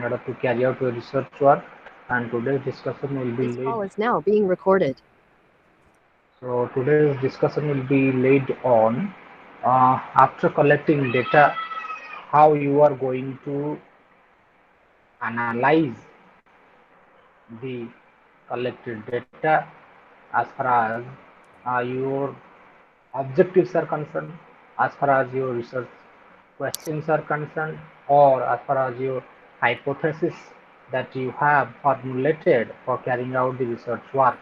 order to carry out your research work, and today's discussion will be This laid. call is now being recorded. So today's discussion will be laid on after collecting data, how you are going to analyze the collected data as far as your objectives are concerned, as far as your research questions are concerned, or as far as your hypothesis that you have formulated for carrying out the research work.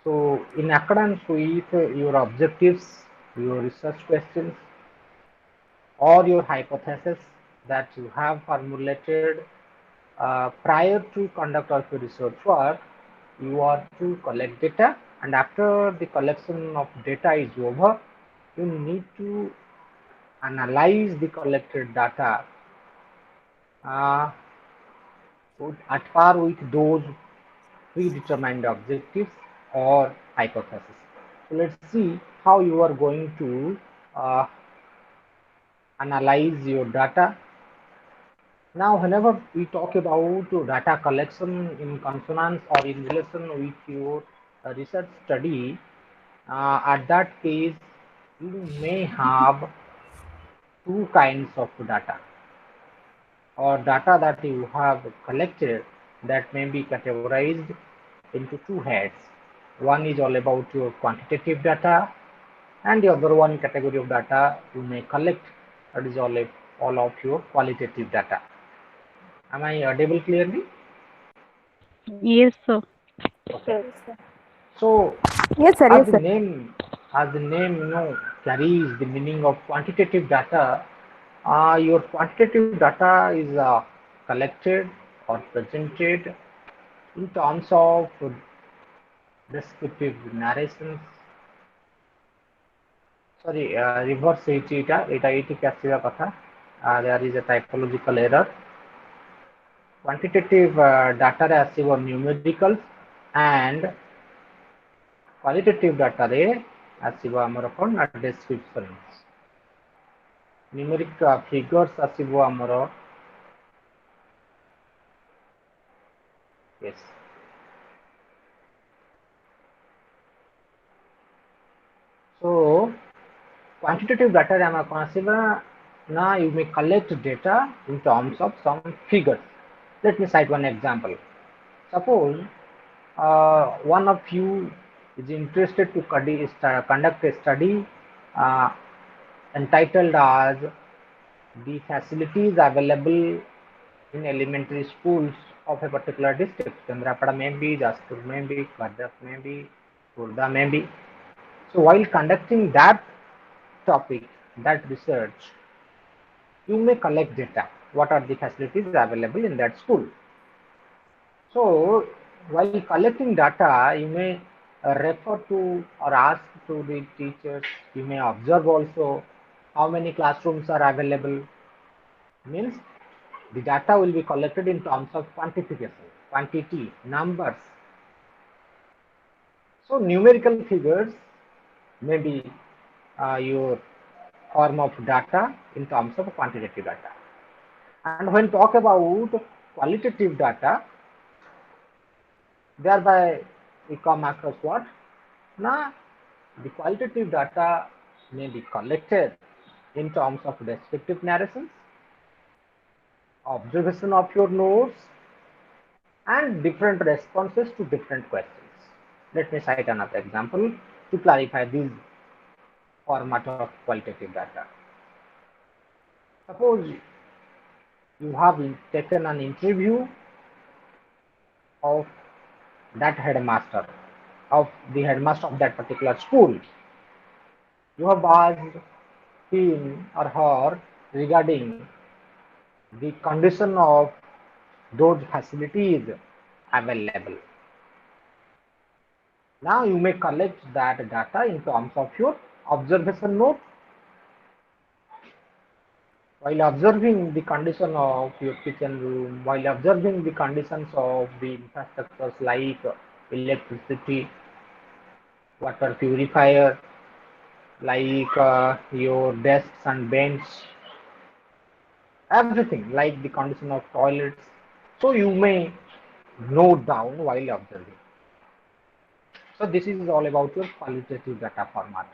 So, in accordance with your objectives, your research questions, or your hypothesis that you have formulated prior to conduct of your research work, you are to collect data, and after the collection of data is over, you need to analyze the collected data uh, at par with those predetermined objectives or hypothesis. So let's see how you are going to uh, analyze your data. Now, whenever we talk about data collection in consonance or in relation with your research study, at that case, you may have two kinds of data or data that you have collected that may be categorized into two heads. One is all about your quantitative data, and the other one category of data you may collect, that is all of your qualitative data. Am I audible clearly? Yes, sir. Okay. So Yes, sir. as Yes, the sir. name as the name carries the meaning of quantitative data, your quantitative data is collected or presented in terms of descriptive narrations. Sorry, reverse ଏଇଠି ଆସିବା କଥା. There is a typological error. Quantitative data ରେ ଆସିବ numericals and qualitative data ରେ ଆସିବ ଆମର କ'ଣ ନା descriptions. Numeric figures ଆସିବ ଆମର yes. So quantitative data ରେ ଆମେ କ'ଣ ଆସିବା ନା you may collect data in terms of some figures. Let me cite one example. Suppose one of you is interested to conduct a study uh, entitled as the facilities available in elementary schools of a particular district. Chandrapada may be, Jaspur may be, Kardak may be, Kurda may be. So while conducting that topic, that research, you may collect data. What are the facilities available in that school? So while collecting data, you may refer to or ask to the teachers. You may observe also how many classrooms are available. Means the data will be collected in terms of quantification, quantity, numbers. So numerical figures may be your form of data in terms of quantitative data. And when talk about qualitative data, thereby we come across what? Now, the qualitative data may be collected in terms of descriptive narrations, observation of your notes, and different responses to different questions. Let me cite another example to clarify this format of qualitative data. Suppose you have taken an interview of that headmaster, of the headmaster of that particular school. You have asked him or her regarding the condition of those facilities available. Now you may collect that data in terms of your observation note. While observing the condition of your kitchen room, while observing the conditions of the infrastructures like electricity, water purifier, like your desks and bench, everything like the condition of toilets. So you may note down while observing. So this is all about your qualitative data format.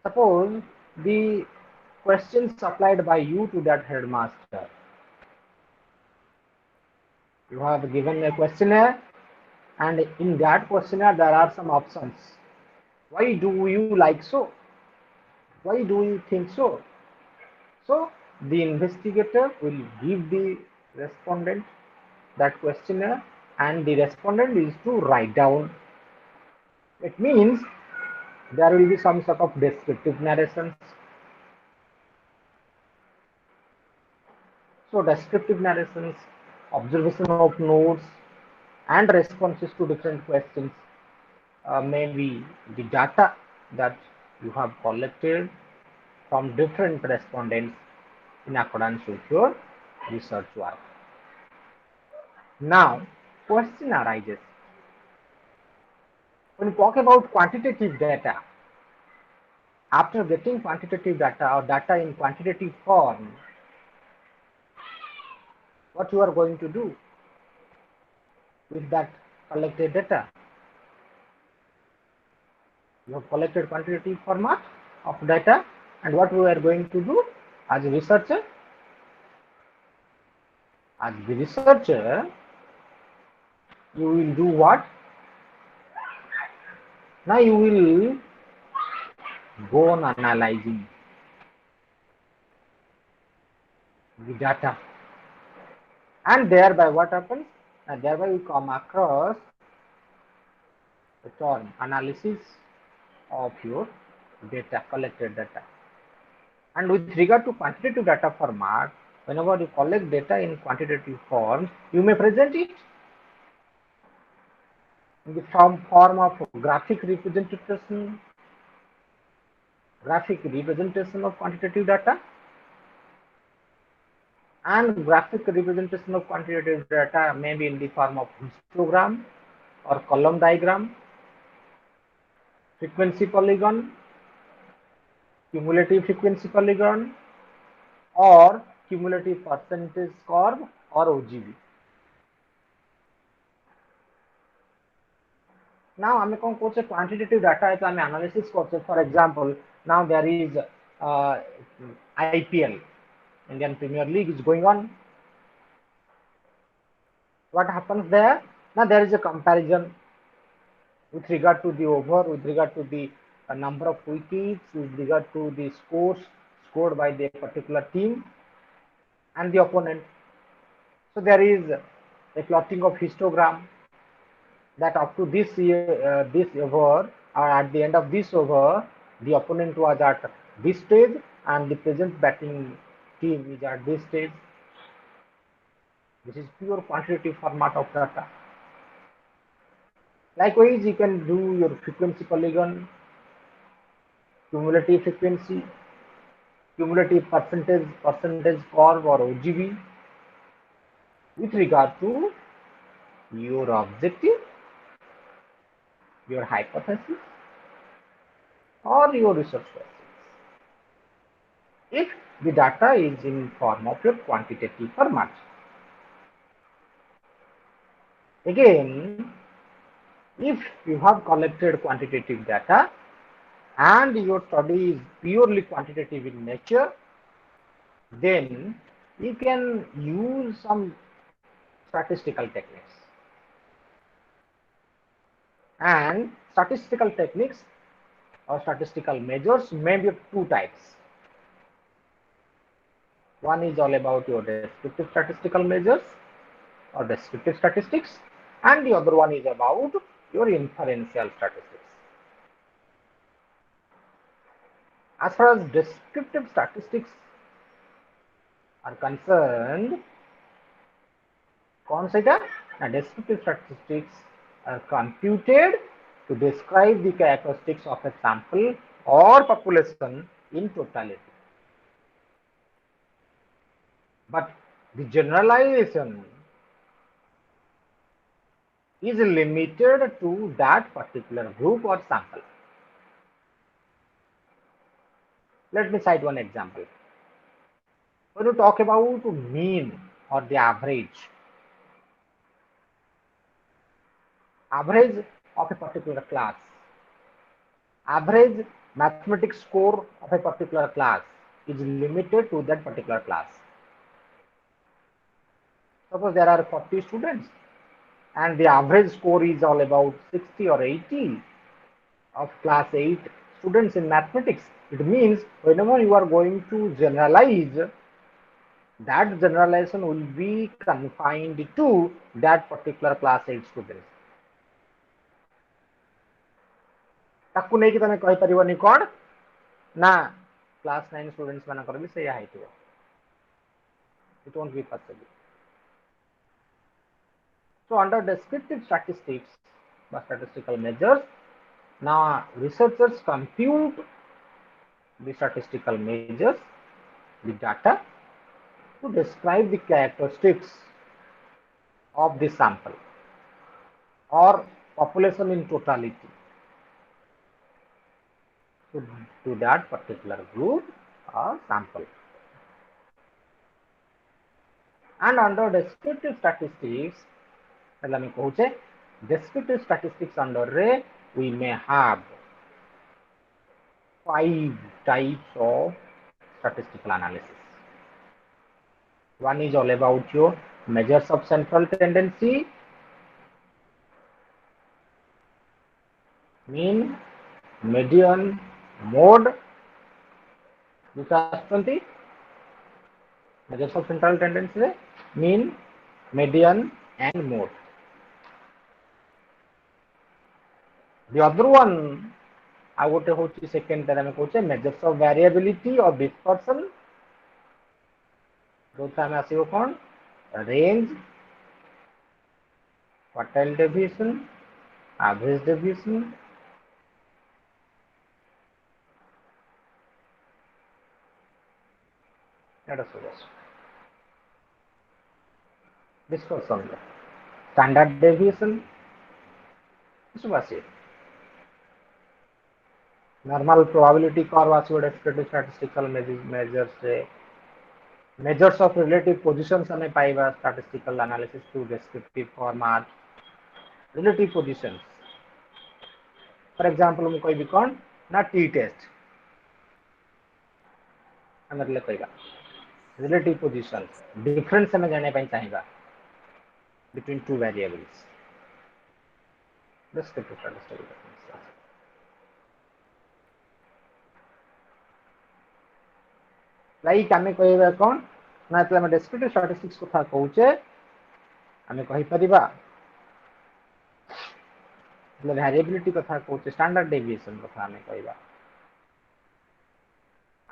Suppose the question supplied by you to that headmaster. You have given a questionnaire, and in that questionnaire there are some options. Why do you like so? Why do you think so? So the investigator will give the respondent that questionnaire, and the respondent is to write down. It means there will be some sort of descriptive narrations. So descriptive narrations, observation of notes, and responses to different questions, maybe the data that you have collected from different respondents in accordance with your research work. Now, question arises. When you talk about quantitative data, after getting quantitative data or data in quantitative form, what you are going to do with that collected data? You have collected quantitative format of data, and what we are going to do as a researcher? As the researcher, you will do what? Now you will go on analyzing the data, and thereby what happens? And thereby we come across the term analysis of your data, collected data. And with regard to quantitative data format, whenever you collect data in quantitative forms, you may present it in the form of graphic representation of quantitative data, and graphic representation of quantitative data may be in the form of histogram or column diagram, frequency polygon, cumulative frequency polygon, or cumulative percentage curve, or OGB. Now ଆମେ କଣ କରୁଛେ, quantitative data to ଆମେ analysis କରୁଛେ. For example, now there is IPL, Indian Premier League is going on. What happens there? Now there is a comparison with regard to the over, with regard to the number of wickets, with regard to the scores scored by the particular team and the opponent. So there is a plotting of histogram that up to this over, or at the end of this over, the opponent was at this stage and the present batting team is at this stage. This is pure quantitative format of data. Likewise, you can do your frequency polygon, cumulative frequency, cumulative percentage curve, or OGB, with regard to your objective, your hypothesis, or your research questions. If the data is in form of your quantitative format. Again, if you have collected quantitative data and your study is purely quantitative in nature, then you can use some statistical techniques. And statistical techniques or statistical measures may be of two types. One is all about your descriptive statistical measures or descriptive statistics, and the other one is about your inferential statistics. As far as descriptive statistics are concerned, consider descriptive statistics are computed to describe the characteristics of a sample or population in totality. But the generalization is limited to that particular group or sample. Let me cite one example. When you talk about mean or the average of a particular class, average mathematics score of a particular class is limited to that particular class. Suppose there are 40 students and the average score is all about 60 or 80 of class 8 students in mathematics. It means whenever you are going to generalize, that generalization will be confined to that particular class 8 students. ତାକୁ ନେଇକି ତମେ କହିପାରିବନି କ'ଣ ନା class 9 students ମାନଙ୍କର ବି ସେଇଆ ହେଇଥିବ. It won't be possible. So under descriptive statistics or statistical measures, now researchers compute the statistical measures, the data, to describe the characteristics of the sample or population in totality to that particular group or sample. And under descriptive statistics, descriptive statistics under we may have 5 types of statistical analysis. One is all about your measures of central tendency, mean, median, mode. These are 20 measures of central tendency, mean, median, and mode. The other one, I would say second term measures of variability or dispersion. Range, quartile deviation, average deviation, dispersion, standard deviation, normal probability curve descriptive statistical measures, measures of relative positions हमें पाइबा statistical analysis through descriptive format, relative positions. For example ମୁଁ କହିବି କ'ଣ ନା t test ଆମେ କହିବା relative positions, difference ଆମେ ଜାଣିବା ପାଇଁ ଚାହିଁବା between two variables. Descriptive statistical techniques. Like आमे कहबा कोन ना એટલે ଆମେ descriptive statistics କଥା कहूचे आमे कहि परिबा એટલે variability କଥା कहूचे standard deviation କଥା आमे कहबा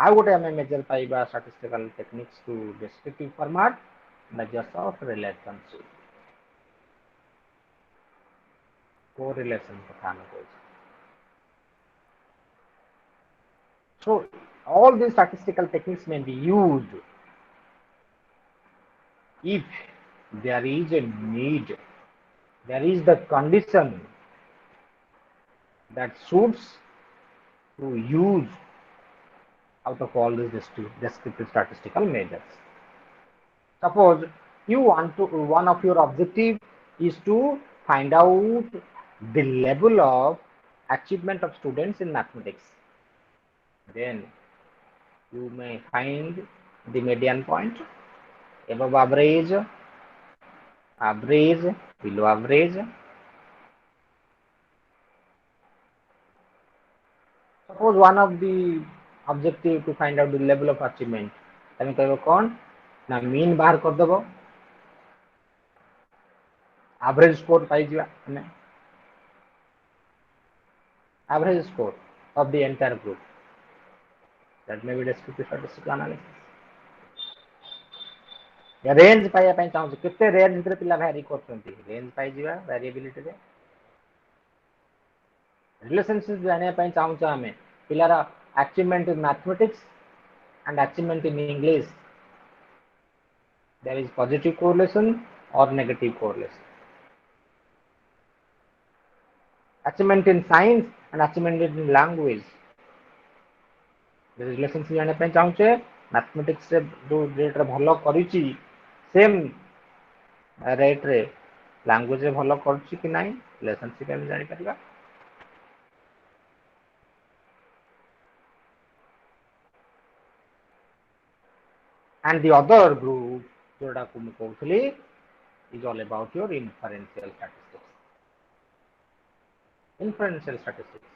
ଆଉ गोटे आमे मेजर पाइबा statistical techniques to descriptive format measures of relationship correlation କଥା आमे कहूचे. So all these statistical techniques may be used if there is a need, there is the condition that suits to use out of all these descriptive statistical measures. Suppose you want to, one of your objective is to find out the level of achievement of students in mathematics. Then you may find the median point, above average, average, below average. Suppose one of the objective to find out the level of achievement, तमें कहबो कौन ना mean बाहर कर देबो, average score पाई जिवा हमें, average score of the entire group. That may be descriptive statistical analysis. Range पाइबा ପାଇଁ ଚାହୁଁଛି କେତେ ରେଞ୍ଜ ଭିତରେ ପିଲା ଭ୍ୟାରି କରୁଛନ୍ତି, ରେଞ୍ଜ ପାଇ ଯିବା ଭ୍ୟାରିଏବିଲିଟି ରେ. रिलेशनशिप जानिया ପାଇଁ ଚାହୁଁଛୁ ଆମେ ପିଲାର achievement in mathematics and achievement in English, there is positive correlation or negative correlation. Achievement in science and achievement in language, the relationship जानिया ପାଇଁ ଚାହୁଁଛେ मैथमेटिक्स रे जो रेट रे भलो करिछि सेम रेट रे लैंग्वेज रे भलो करछि कि नाही रिलेशनशिप हम जानि परिबा। And the other group जोटा को मैं कहूली is all about your inferential statistics. Inferential statistics.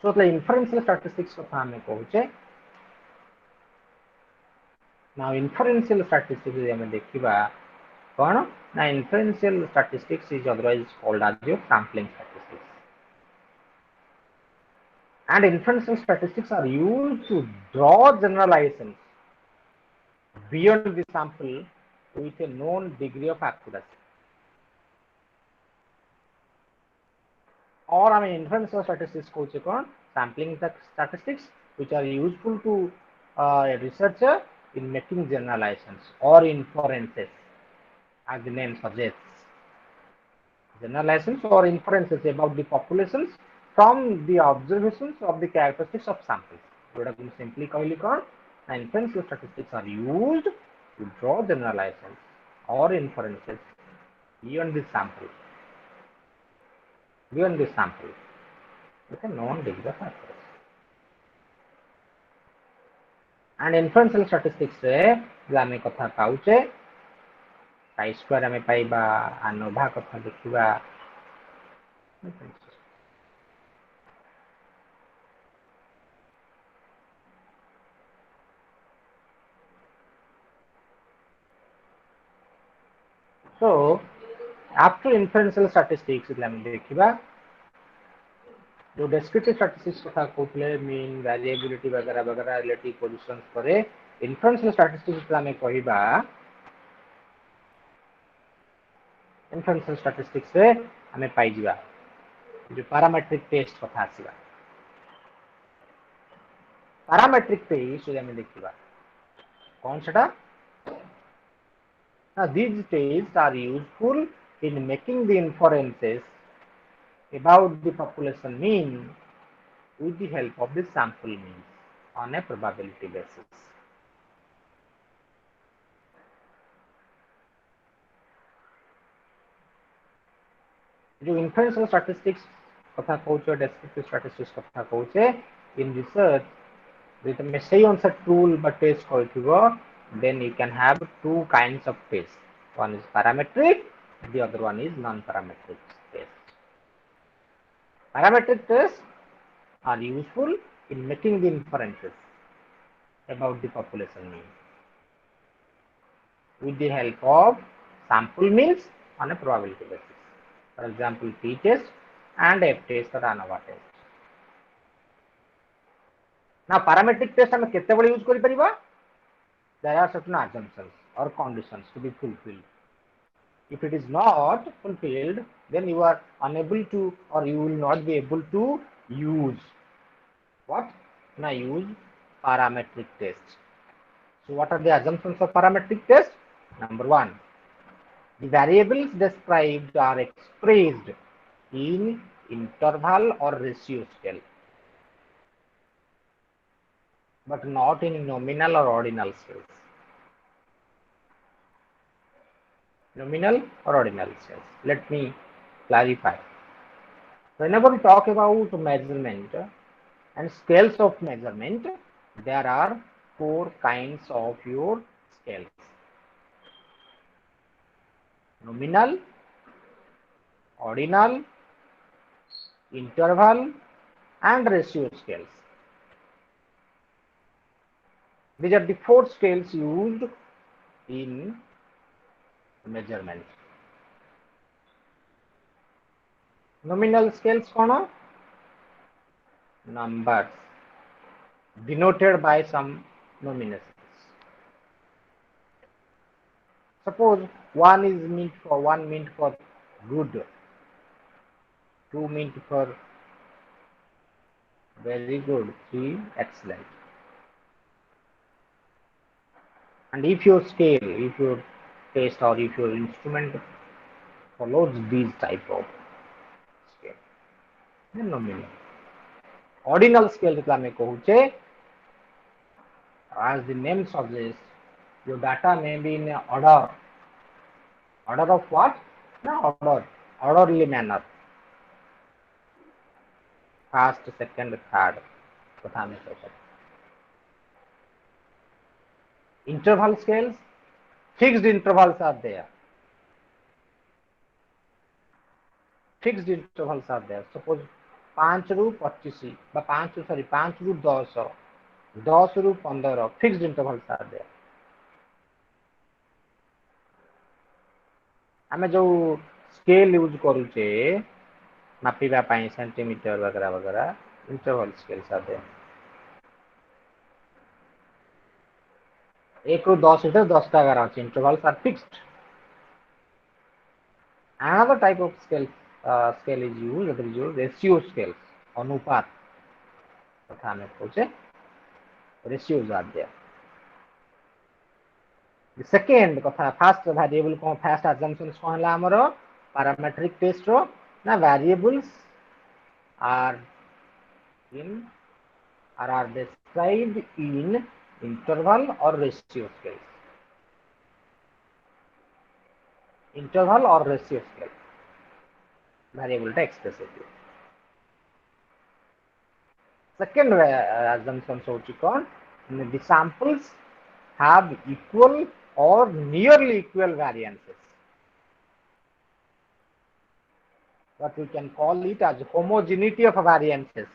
So the inferential statistics को हमें कहूचे। Now inferential statistics हमें देखिबा कौन ना inferential statistics is otherwise called as your sampling statistics. And inferential statistics are used to draw generalizations beyond the sample with a known degree of accuracy. Or I mean inferential statistics कोचे कौन sampling statistics which are useful to a researcher in making generalizations or inferences as the name suggests. Generalizations or inferences about the populations from the observations of the characteristics of samples. Simply inferential statistics are used to draw generalizations or inferences beyond the sample. Beyond the sample with a known degree of accuracy. And inferential statistics रे आम कथा पाचे chi square आम पाइबा ANOVA कथा देखा। So after inferential statistics देखा जो descriptive statistics कथा कहते मीन वेरिएबिलिटी वगैरह वगैरह रिलेटिव पोजीशंस करे inferential statistics आम कहबा inferential statistics रे आम पाई जिबा जो पैरामेट्रिक टेस्ट कथा आसीबा। पैरामेट्रिक टेस्ट आम देखा कौन सेटा। Now these tests are useful in making the inferences about the population mean with the help of the sample means on a probability basis. जो inferential statistics कथा कहूचे descriptive statistics कथा कहूचे in research with a say on set tool but test करथिबो then you can have two kinds of tests. One is parametric, the other one is non-parametric test. Parametric tests are useful in making the inferences about the population mean with the help of sample means on a probability basis. For example, T test and F test or ANOVA test. Now, parametric test we can use kari. There are certain assumptions or conditions to be fulfilled. If it is not fulfilled, then you are unable to or you will not be able to use what? Now use parametric test. So what are the assumptions of parametric test? Number one, the variables described are expressed in interval or ratio scale, but not in nominal or ordinal scales. Nominal or ordinal scales. Let me clarify. Whenever we talk about measurement and scales of measurement, there are four kinds of your scales: nominal, ordinal, interval, and ratio scales. These are the four scales used in measurement. Nominal scales kono? Numbers denoted by some nominations. Suppose one meant for good, two meant for very good, three excellent. And if your scale, if your test or if your instrument follows these type of scale, then nominal. Ordinal scale जेतला में कहूचे, as the name suggests, your data may be in order. Order of what? No, orderly manner. First, second, third. कथा में कहूचे. Interval scales, fixed intervals are there. Fixed intervals are there. Suppose 5 ରୁ 25 বা 5 ରୁ 10, 10 ରୁ 15, fixed intervals are there. आमे जो scale use करूचे मापिबा पाई centimetre वगैरह वगैरह, इंटरवल स्केल्स आते हैं. 1 ରୁ 10 ଭିତରେ 10ଟା 11 ଅଛି. Intervals are fixed. Another type of scale is used, that is used ratio scales, अनुपात कथा में कहूचे, ratios are there. The second कथा first variable को first assumptions को हला हमरो parametric test रो ना variables are in or are described in interval or ratio scales. Interval or ratio scale variable ta expressive. Second assumption होची कौन, the samples have equal or nearly equal variances. What we can call it as homogeneity of variances.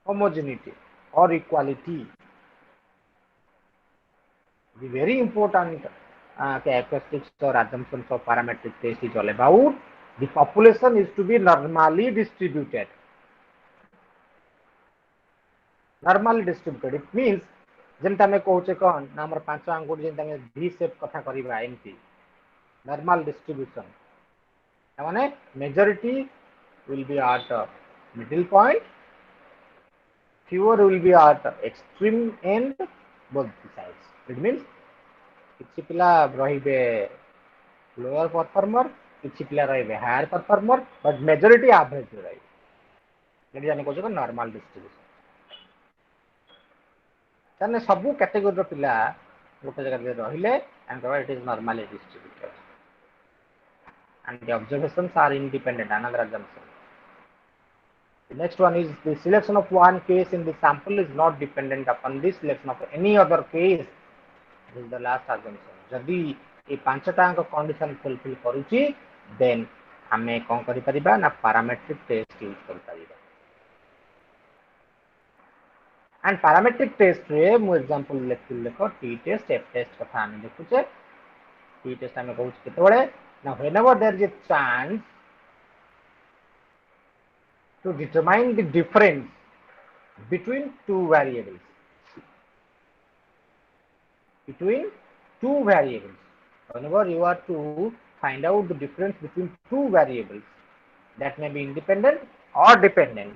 Homogeneity or equality. The very important characteristics or assumptions of parametric test is all about the population is to be normally distributed. Normally distributed. It means जेंता में कहूचे कौन ना हमर 5 अंगुल जेंता में V shape कथा करिबा एमती normal distribution. माने majority will be at middle point, fewer will be at extreme end, both sides. It means किछि पिला रहिबे lower performer, किछि पिला रहिबे higher performer, but majority average रहिबे. जेडी जाने कहूचे कौन normal distribution. ताने सबु कैटेगरी रो पिला गोटे जगह रे रहिले and it is normally distributed. And the observations are independent. Another assumption. The next one is the selection of one case in the sample is not dependent upon the selection of any other case. This is the last assumption. जदि ये पांचटा अंक condition fulfil करूची, then हमें कौन करि परिबा ना parametric test use करि परिबा. And parametric test रे मु example लेखो T test, F test कथा हम देखुचे. T test हमें कहूछ केतबळे ना whenever there is a chance to determine the difference between two variables. Whenever you are to find out the difference between two variables that may be independent or dependent,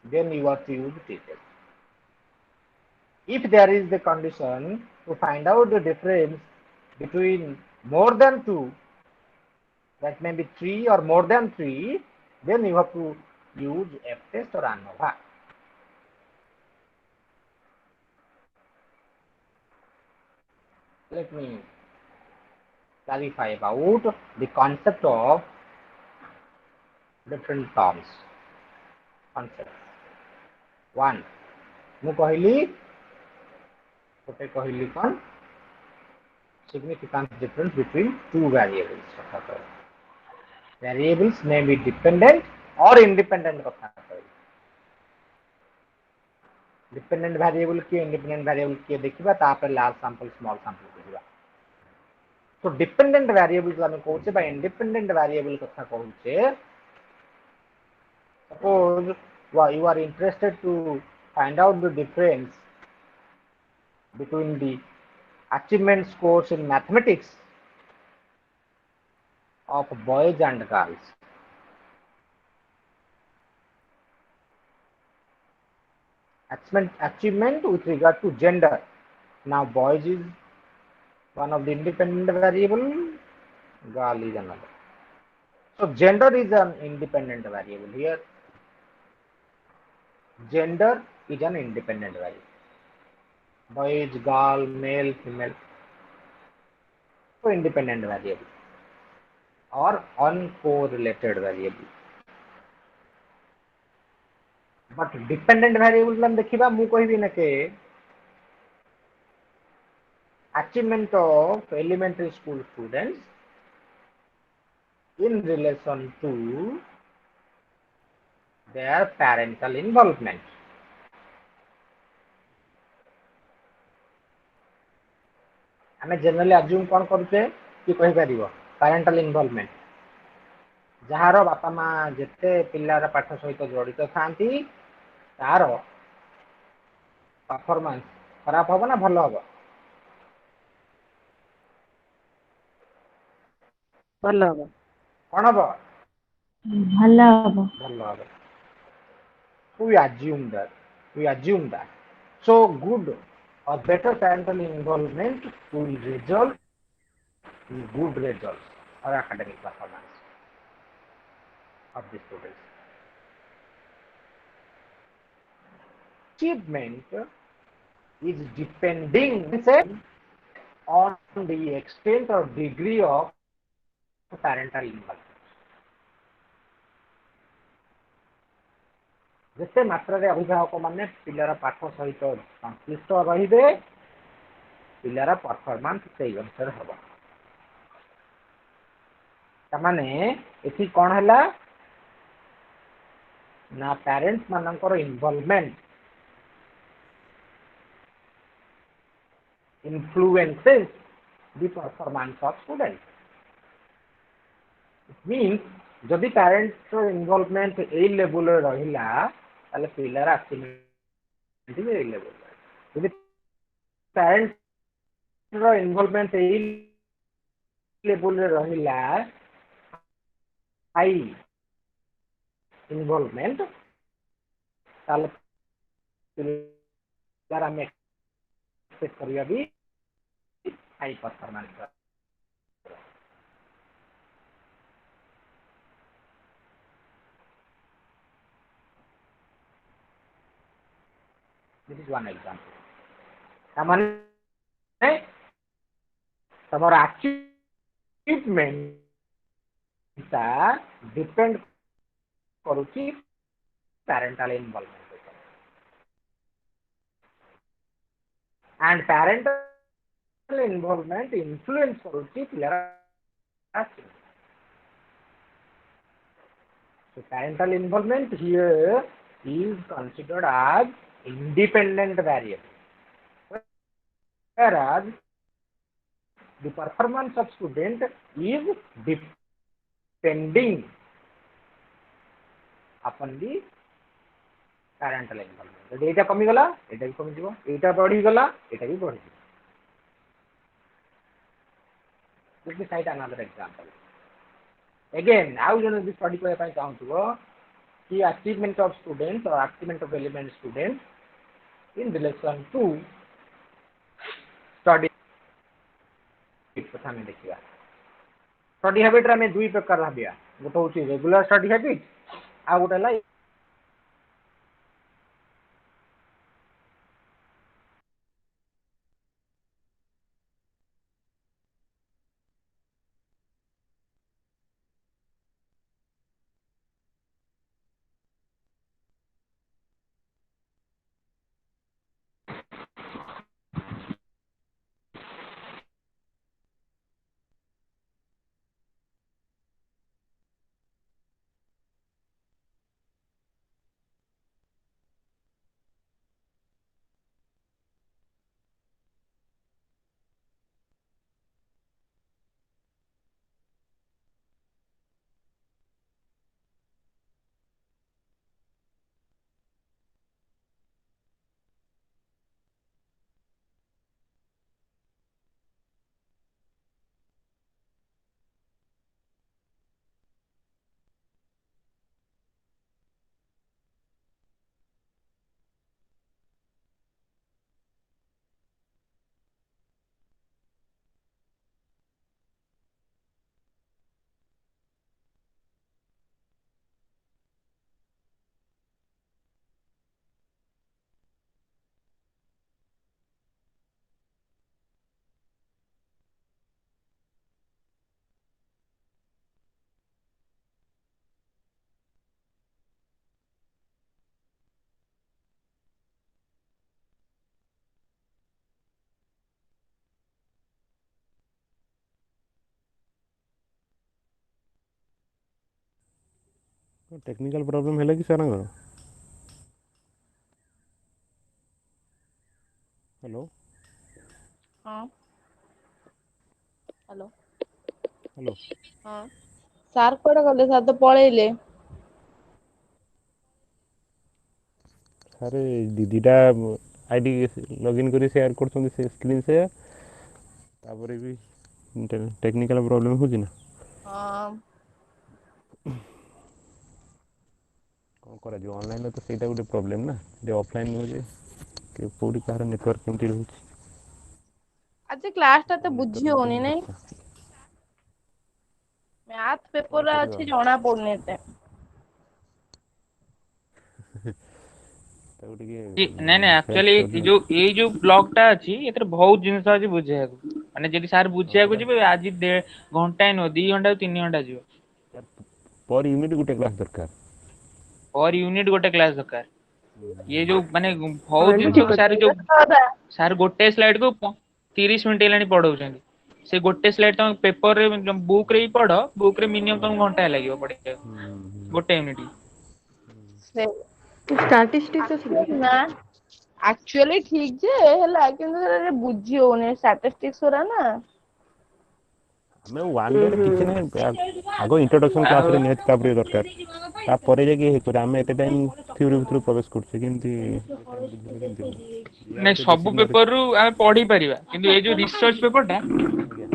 then you are to use t-test. If there is the condition to find out the difference between more than two, that may be 3 or more than 3, then you have to use F-test or ANOVA. Let me clarify about the concept of different terms. Concept 1. ମୁଁ କହିଲି କଣ significant difference between two variables. Variables may be dependent or independent. Dependent variable की independent variable की देखिबा तापर large sample small sample देखिबा. So dependent variables ଆମେ कहूचे बा independent variable कथा कहूचे. Suppose you are interested to find out the difference between the achievement scores in mathematics of boys and girls. Achievement with regard to gender. Now boys is one of the independent variable, girl is another. So gender is an independent variable here. Gender is an independent variable. Boys, girl, male, female, so independent variable or uncorrelated variable. But dependent variable ଆମେ ଦେଖିବା ମୁଁ କହିବି ନା ke achievement of elementary school students in relation to their parental involvement. ଆମେ generally assume କଣ କରୁଛେ କି କହିପାରିବ parental involvement ଯାହାର ବାପା ମା ଯେତେ ପିଲାର ପାଠ ସହିତ ଜଡ଼ିତ ଥାନ୍ତି ତାର ପରଫର୍ମାନ୍ସ ଖରାପ ହବ ନା ଭଲ ହବ? ଭଲ ହବ। କଣ ହବ? ଭଲ ହବ। ଭଲ ହବ। We assume that. We assume that. So good or better parental involvement will result in good results or academic performance of the students. Achievement is depending on the extent or degree of parental involvement. ଯେତେ ମାତ୍ରାରେ ଅଭିଭାବକ ମାନେ ପିଲାର ପାଠ ସହିତ ସଂଶ୍ଳିଷ୍ଟ ରହିବେ ପିଲାର ପରଫର୍ମାନ୍ସ ସେଇ ଅନୁସାରେ ହବ। ତାମାନେ ଏଠି କଣ ହେଲା ନା ପ୍ୟାରେଣ୍ଟସ୍ ମାନଙ୍କର involvement influences the performance of students. It means ଯଦି ପ୍ୟାରେଣ୍ଟର ଇନଭଲଭମେଣ୍ଟ ଏଇ ଲେବୁଲରେ ରହିଲା ତାହେଲେ ପିଲାର ଆଚିଭମେଣ୍ଟ ବି ଏଇ ଲେବୁଲରେ। ଯଦି ପ୍ୟାରେଣ୍ଟର ଇନଭଲଭମେଣ୍ଟ ଏଇ ଲେବୁଲରେ ରହିଲା ହାଇ ଇନଭଲଭମେଣ୍ଟ ତାହେଲେ ପିଲାର ଆମେ ଏକ୍ସପେକ୍ଟ କରିବା ବି high performance. This is one example. ତାମାନେ ତମର achievement ଟା depend କରୁଛି parental involvement ଉପରେ and parental involvement influence କରୁଛି ପିଲାର achievement. So parental involvement here is considered as independent variable, whereas the performance of student is depending upon the parental involvement. ଯଦି ଏଇଟା କମିଗଲା ଏଇଟା ବି କମିଯିବ, ଏଇଟା ବଢିଗଲା ଏଇଟା ବି ବଢିଯିବ। Let me cite another example. Again, ଆଉ ଜଣେ ଯଦି ଷ୍ଟଡି କରିବା ପାଇଁ ଚାହୁଁଥିବ କି achievement of students or achievement of element students in relation to study କଥା ଆମେ ଦେଖିବା। ଷ୍ଟଡି ହାବିଟ ରେ ଆମେ ଦୁଇ ପ୍ରକାର ଭାବିବା, ଗୋଟେ ହଉଛି ରେଗୁଲାର ଷ୍ଟଡି ହାବିଟ ଆଉ ଗୋଟେ ହେଲା टेक्निकल प्रॉब्लम है कि सर? हेलो हाँ हेलो हेलो हाँ ସାର୍ କୁଆଡେ ଗଲେ? ସାର୍ ତ ପଳେଇଲେ। ସାର୍ ଦିଦିଟା ଆଇଡି ଲଗ୍ଇନ୍ କରି ସେୟାର କରୁଛନ୍ତି, ସେ ସ୍କ୍ରିନ୍ ସେୟାର, ତାପରେ ବି टेक्निकल प्रॉब्लम हो ना। ହଁ कौन करा ऑनलाइन तो ସେଇଟା ଗୋଟେ ପ୍ରୋବ୍ଲେମ୍ ନା, ଅଫଲାଇନ୍ ନୁହେଁ ଯେ କେଉଁଠି କାହାର ନେଟୱାର୍କ କେମିତି ରହୁଛି। ଆଜି କ୍ଲାସ ଟା ତ ଏତେ ବୁଝି ନେଟୱାର୍କ ହଉନି ମେନ୍ ନାଇଁ? କଥା। ମ୍ୟାଥ କ'ଣ ପେପର କରିବା ଅଛି ଜଣା ପଡୁନି ଏତେ। ତାକୁ ଟିକେ ନାଇଁ ନାଇଁ ହେଲ୍ପ ଆକ୍ଚୁଆଲି କରିଲେ। ଏଇ ଯୋଉ ବ୍ଲଗ ଟା ଅଛି ଏଥିରେ ବହୁତ ଜିନିଷ ଅଛି ବୁଝେଇବାକୁ। ମାନେ ଯଦି ସାର୍ ହଁ ବୁଝିବାକୁ ସେଟା ଯିବେ ଆଜି ଘଣ୍ଟାଏ ନୁହଁ 2 ଘଣ୍ଟା 3 ଘଣ୍ଟା ଯିବ। पर यूनिट ଗୋଟେ କ୍ଲାସ୍ ଦରକାର। ପର ୟୁନିଟ ଗୋଟେ କ୍ଲାସ ଦରକାର। ଇଏ ଯୋଉ ମାନେ ହଁ ବହୁତ ଏମିତି ଜିନିଷ ସାର୍ କଥା ଯୋଉ ସାର୍ ଗୋଟେ ସ୍ଲାଇଡ କୁ 30 ମିନିଟ୍ ହେଲାଣି ପଢଉଛନ୍ତି। ସେ ଗୋଟେ ସ୍ଲାଇଡ ତମ ପେପରରେ ବୁକ୍ ରେ ବି ପଢ, ବୁକ୍ ରେ ମିନିମମ୍ ତମକୁ ଘଣ୍ଟାଏ ଲାଗିବ ପଢିବାକୁ ଗୋଟେ ୟୁନିଟ୍। ଷ୍ଟାଟିଷ୍ଟିକ୍ସ ନା ଆକ୍ଚୁଆଲି ଠିକ ଯେ ହେଲା, କିନ୍ତୁ ସେଟା ବୁଝି ହଉନି ଷ୍ଟାଟିଷ୍ଟିକ୍ସ ଗୁରା ନା। ଆମେ ୱାନ୍ ଡେରେ କିଛି ନାହିଁ, ଆଗ ଇଣ୍ଟ୍ରୋଡକ୍ସନ୍ ଆଉ କ୍ଲାସରେ ନିହାତି ତାପରେ ଦରକାର। ତାପରେ ଯାଇକି ହେଇପାରେ। ଆମେ ଏତେ ଟାଇମ୍ ଥିଓରି ଭିତରୁ ପ୍ରବେଶ କରୁଛେ କେମିତି ଏତେ ଟାଇମ୍ ବୁଝିଲେ କେମିତି ହବ? ଯିଏ ଆଉ ନାଇଁ ଟିକେ ସବୁ ବେସିକ୍ ନଲେଜ୍। ପେପରରୁ ଆମେ ପଢି ପାରିବା, କିନ୍ତୁ ଏଇ ଯୋଉ ରିସର୍ଚ୍ଚ ପେପର ଟା ଆଜ୍ଞା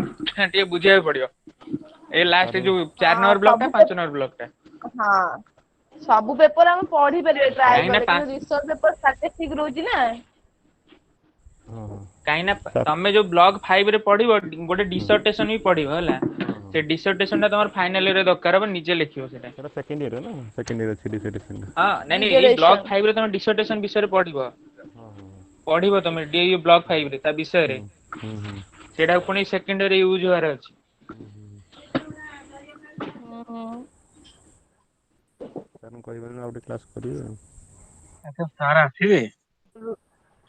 ଟିକେ ବୁଝିବାକୁ ପଡିବ। ଏଇ ଲାଷ୍ଟ ସାର୍ ଯୋଉ 4 ନମ୍ବର ବ୍ଲକ ଟା ସବୁ 5 ନମ୍ବର ବ୍ଲକ ଟା। ହଁ ସବୁ ପେପର ଆମେ ପଢି ପାରିବା ଟ୍ରାଏ କାହିଁକି ନା କଲେ, କିନ୍ତୁ ରିସର୍ଚ୍ଚ ପେପର ଷ୍ଟାଟିଷ୍ଟିକ୍ସ ରହୁଛି ନା। ହଁ ହଁ କାହିଁକି ନା ସାର୍ ତମେ ଯୋଉ ବ୍ଲକ 5 ରେ ପଢିବ ଗୋଟେ ହଁ ଡିସର୍ଟେସନ ବି ପଢିବ ହେଲା। ହଁ ସେ ଡିସର୍ଟେସନ ଟା ତମର ଫାଇନାଲ ଇୟର ଦରକାର ହବ, ନିଜେ ଲେଖିବ ସେଇଟା। ସେଟା ସେକେଣ୍ଡ ଇୟର ନା, ସେକେଣ୍ଡ ଇୟର ଅଛି ଡିସର୍ଟେସନ୍ ଟା। ହଁ ନାଇଁ ନାଇଁ ଏଇ ବ୍ଲକ ଡିଜେରେସନ 5 ରେ ତମେ ଡିସର୍ଟେସନ ବିଷୟରେ ପଢିବ। ହଁ ହଁ ପଢିବ ତମେ ବ୍ଲକ 5 ରେ ତା ବିଷୟରେ। ହୁଁ ହୁଁ ସେଇଟା ପୁଣି ସେକେଣ୍ଡ ଇୟର ୟୁଜ ହବାର ଅଛି। ହୁଁ ହୁଁ ହୁଁ ସାରଙ୍କୁ କହିବାନି ଆଉ ଗୋଟେ କ୍ଲାସ୍ କରିବେ ଆଉ। ଆଚ୍ଛା ସାର୍ ଆସିବେ?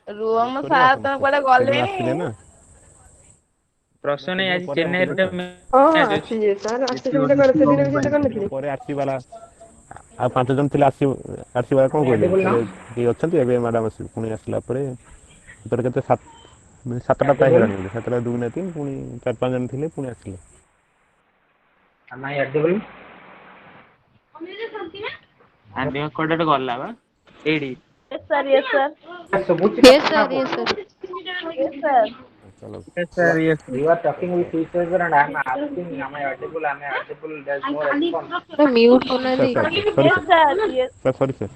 ରୁହ ୱେଟ୍ ମୋ କରିବା ସାର୍ ଆପଣ, ତମେ କୁଆଡେ ସେଦିନ ଗଲେଣି? ଆସିଥିଲେ ନା। ଆମେ ପ୍ରଶ୍ନ ନାହିଁ ସେଦିନ ଆଜି ପରେ ଚେନ୍ନାଇରେ ଆସିଥିଲେ ଗୋଟେ ନା। ମ୍ୟାଚ୍ ଅଛି। ଆସିଛି ସାର୍ ଆସିଛି ଜିତିବ ମତେ କହିଲେ ଜିତିବ ସେଦିନ ବି ସେମିତି ମୋବାଇଲ। କରିନଥିଲେ। ପରେ ଆସିବାଲା ଆଉ 5 ଜଣ ଥିଲେ, ଆସିବାର କଣ କହିଲେ? ଆଡିବୁଲ ନା କହିଲେ କେହି ଅଛନ୍ତି ଏବେ ମ୍ୟାଡ଼ାମ୍ ଆସିବେ। ପୁଣି ଆସିଲା ପରେ ସେତେବେଳେ କେତେ 7ଟା ପ୍ରାୟ ଆଡିବୁଲ ହେଲାଣି ବୋଧେ, 7ଟା 2 ନା 3, ପୁଣି 4-5 ଜଣ ଥିଲେ ପୁଣି ଆସିଲେ। am I audible? ଆନ୍ଧ୍ର କୁଆଡେ ଗଲା ବା ଏଇଠି। ୟେସ୍ ସାର୍ ୟେସ୍ ସାର୍ ଶୁଭୁଛି Yes sir, ଆପଣଙ୍କୁ? yes sir. Yes sir. ଚାଲ You are, sir you are talking with each other and I am asking, am I audible? Am I audible? There's no response. Mute sir କରୁନାହାନ୍ତି। Sir sorry yes sir sir yes. Sir sorry sir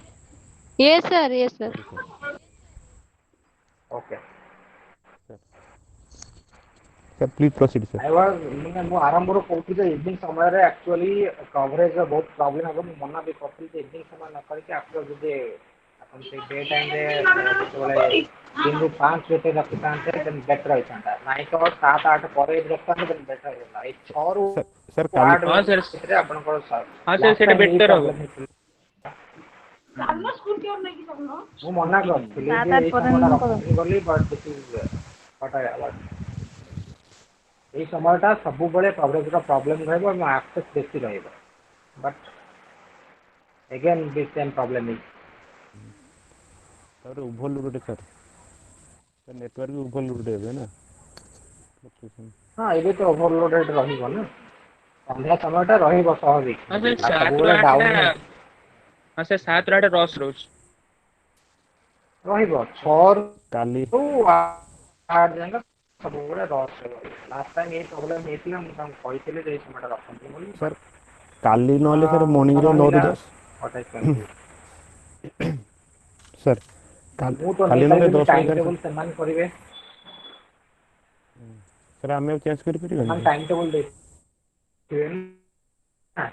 Yes sir, yes sir. Sorry sir Okay. Sir sir please proceed sir. I was ମାନେ ମୁଁ ଆରମ୍ଭରୁ କହୁଥିଲି ଯେ evening ସମୟରେ actually କଭରେଜର ବହୁତ problem ହେବ। ମୁଁ ମନା ବି କରିଥିଲି ଯେ ଇଭିନିଂ ସମୟ ନ କରିକି ଆଫ୍ଟର ଯଦି ଆପଣ ସେଇ ଡେ ଟାଇମ୍ରେ ଯେତେବେଳେ 3ରୁ 5 ଭିତରେ ରଖିଥାନ୍ତେ ଦେନ୍ ବେଟର୍ ହେଇଥାନ୍ତା। ନାଇଁ ତ 7-8 ପରେ ଯଦି ରଖିଥାନ୍ତେ ଦେନ୍ ବେଟର୍ ହେଇଥାନ୍ତା। ଏଇ 6ରୁ ସାର୍ ସାର୍ କାଲି 8 ହଁ ସାର୍ ଭିତରେ ଆପଣଙ୍କର ହଁ ସାର୍ ଲାଷ୍ଟ ସେଇଟା ଟାଇମ୍ ଏଇ ବେଟର ହବ। ପ୍ରୋବ୍ଲେମ୍ ହେଇଥିଲା। ମୁଁ ମନା କରିଥିଲି ଯେ 7-8 ଏଇ ପରେ ସମୟଟା ନହେଲେ କର। ରଖନ୍ତୁନି ବୋଲି, but this is what I award. ଏଇ ସମୟଟା ସବୁବେଳେ କଭରେଜର ପ୍ରୋବ୍ଲେମ୍ ରହିବ ଏବଂ ଆକ୍ସେସ୍ ବେଶୀ ରହିବ। But again this same problem is. ତାପରେ ଓଭରଲୋଡ୍ ସାର୍, ନେଟୱାର୍କ ବି ଓଭରଲୋଡ୍ ଏବେ ନା। ହଁ ଏବେ ତ ଓଭରଲୋଡେଡ୍ ରହିବ ନା, ସନ୍ଧ୍ୟା ସମୟଟା ରହିବ ହଁ ସ୍ୱାଭାବିକ ସାର୍ ଆଉ 7 ରୁ ସବୁବେଳେ 8 ଟା ଡାଉନ୍ ହଁ ସାର୍ 7 ରୁ 8 ରସ୍ ରହୁଛି। ରହିବ। 6ରୁ କାଲି 8 ଯାଏଁ ସବୁବେଳେ ରସ୍ ରହିବ। ଲାଷ୍ଟ ଟାଇମ୍ ଏଇ ପ୍ରୋବ୍ଲେମ୍ ହେଇଥିଲା, ମୁଁ ତାଙ୍କୁ କହିଥିଲି ଯେ ଏଇ ସମୟଟା ରଖନ୍ତୁ ବୋଲି, ସାର୍ ବଟ୍ କାଲି ନହେଲେ ସାର୍ ମର୍ଣ୍ଣିଂରେ 9ରୁ ରହିଲା 10। What I can do. Sir ମୁଁ ତ କାଲି ନହେଲେ ନେଇପାରିବିନି, 10ରୁ ଟାଇମ୍ 11 ସାର୍। ଟେବୁଲ୍ ସେମାନେ କରିବେ। ସାର୍ ଆମେ ଆଉ ଚେଞ୍ଜ କରିପାରିବାନି ସେମାନେ କି? ଟାଇମ୍ ଟେବୁଲ୍ ଦେଇଥିବେ ନା।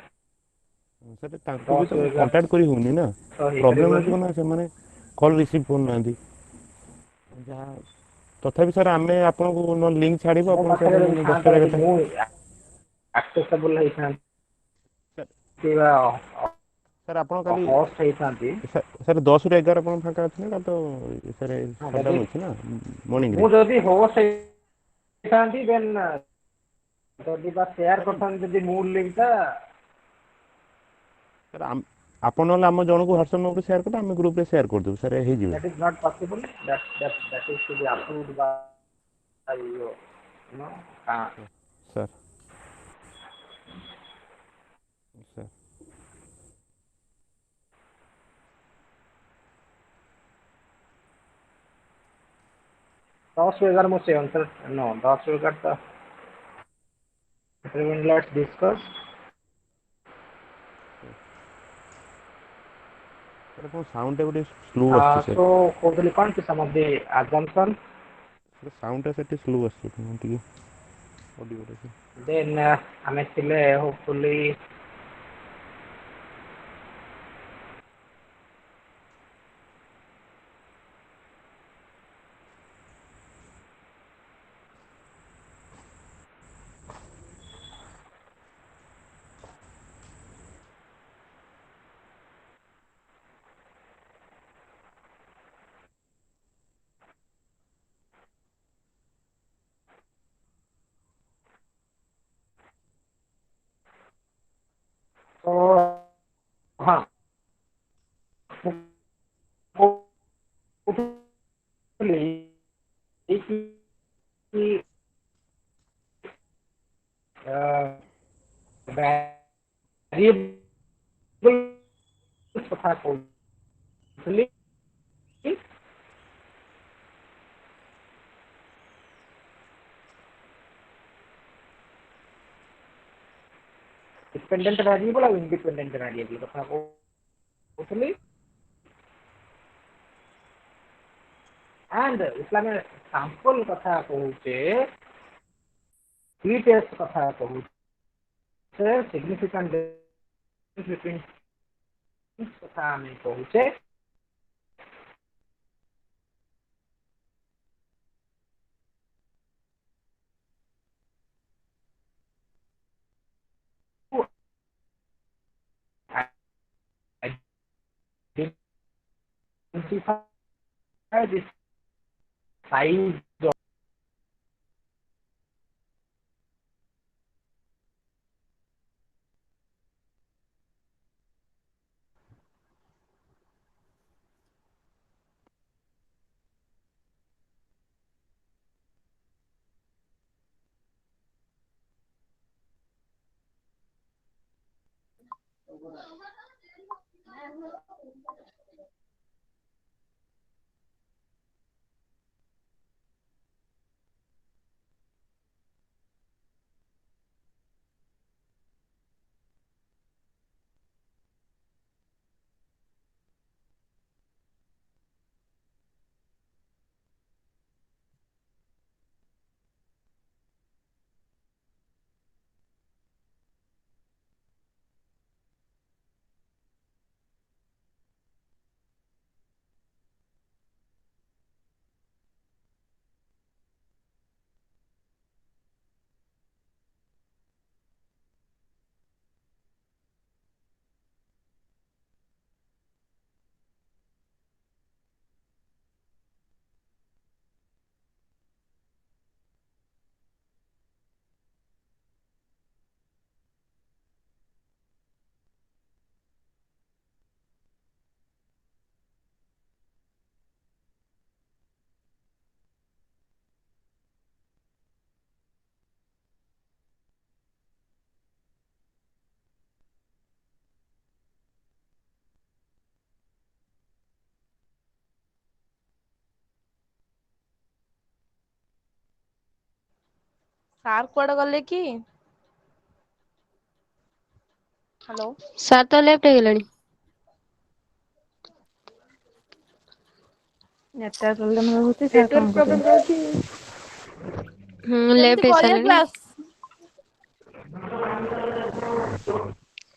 ସାର୍ ତାଙ୍କୁ ବି 10 ତ ରୁ 11 କଣ୍ଟାକ୍ଟ କରି ହେଉନି ନା। ତ ପ୍ରୋବ୍ଲେମ୍ ହେଇପାରିବନି। ହେଉଥିବ ନା, ସେମାନେ କଲ୍ ରିସିଭ୍ କରୁନାହାନ୍ତି। ଯାହା ତଥାପି ସାର୍ ଆମେ ଆପଣଙ୍କୁ ନ ଲିଙ୍କ୍ ଛାଡ଼ିବୁ, ମୋ ଆପଣ ପାଖରେ ସାର୍ ଯଦି ମାନେ ଥାନ୍ତା 10ଟାରେ ଯଦି ଏଗାରଟା। ମୁଁ ଆକ୍ସେସେବଲ୍ ହେଇଥାନ୍ତି ସାର୍ କିମ୍ବା ସାର୍ ଆପଣ କାଲି ହୋଷ୍ଟ ହେଇଥାନ୍ତି, ସାର୍ 10ରୁ 11 ଆପଣ ଫାଙ୍କା ଅଛି ନା? ତ ସାର୍ ଯଦି ସଟ୍ଡାଉନ୍ ଅଛି ନା ମର୍ଣ୍ଣିଂରେ। ମୁଁ ଯଦି ହୋଷ୍ଟ ହେଇଥାନ୍ତି ଦେନ୍ ଯଦି ବା ସେୟାର ସାର୍ କରିଥାନ୍ତି ଯଦି ମୁଁ ଲିଙ୍କଟା ସାର୍ ଆପଣ ନହେଲେ ଆମ ଜଣକୁ ହ୍ୱାଟ୍ସଆପ୍ ନମ୍ବର ସେୟାର କରିବେ, ଆମେ ଗ୍ରୁପରେ ସେୟାର କରିଦେବୁ, ସାର୍ ହେଇଯିବ। That is not possible. That is to be approved by your, you know. Sir sir दस वगैरह मुझसे आंसर नो 10 वगैरह तो let's discuss. ସାର୍ ଆପଣଙ୍କ ସାଉଣ୍ଡଟା ଗୋଟେ ସ୍ଲୋ ଆସୁଛି ସାର୍। So hopefully कौन सी some of the assumption ସାଉଣ୍ଡଟା ସେଠି ସ୍ଲୋ ଆସୁଛି ଟିକେ ଅଡ଼ିଓଟା ସାର୍। then ଆମେ ଥିଲେ hopefully तो हाँ hopefully variable କଥା କହୁଥିଲି dependent variable ଆଉ independent variable କଥା କହୁଥିଲି and इसमें sample କଥା କହୁଛେ test କଥା କହୁଛେ significant difference between କଥା ଆମେ କହୁଛେ identify the size of sir କୁଆଡେ ଗଲେ କି? ହ୍ୟାଲୋ ସାର୍ ତ ଲେଫ୍ଟ ହେଇଗଲାଣି। ନେଟୱାର୍କ ପ୍ରୋବ୍ଲେମ ରହୁଛି ସାର୍ କଣ ନେଟୱାର୍କ କରିବେ? ପ୍ରୋବ୍ଲେମ ରହୁଛି ଲେଫ୍ଟ କେମିତି କରିବା ହେଇସାରିଲାଣି। କ୍ଲାସ?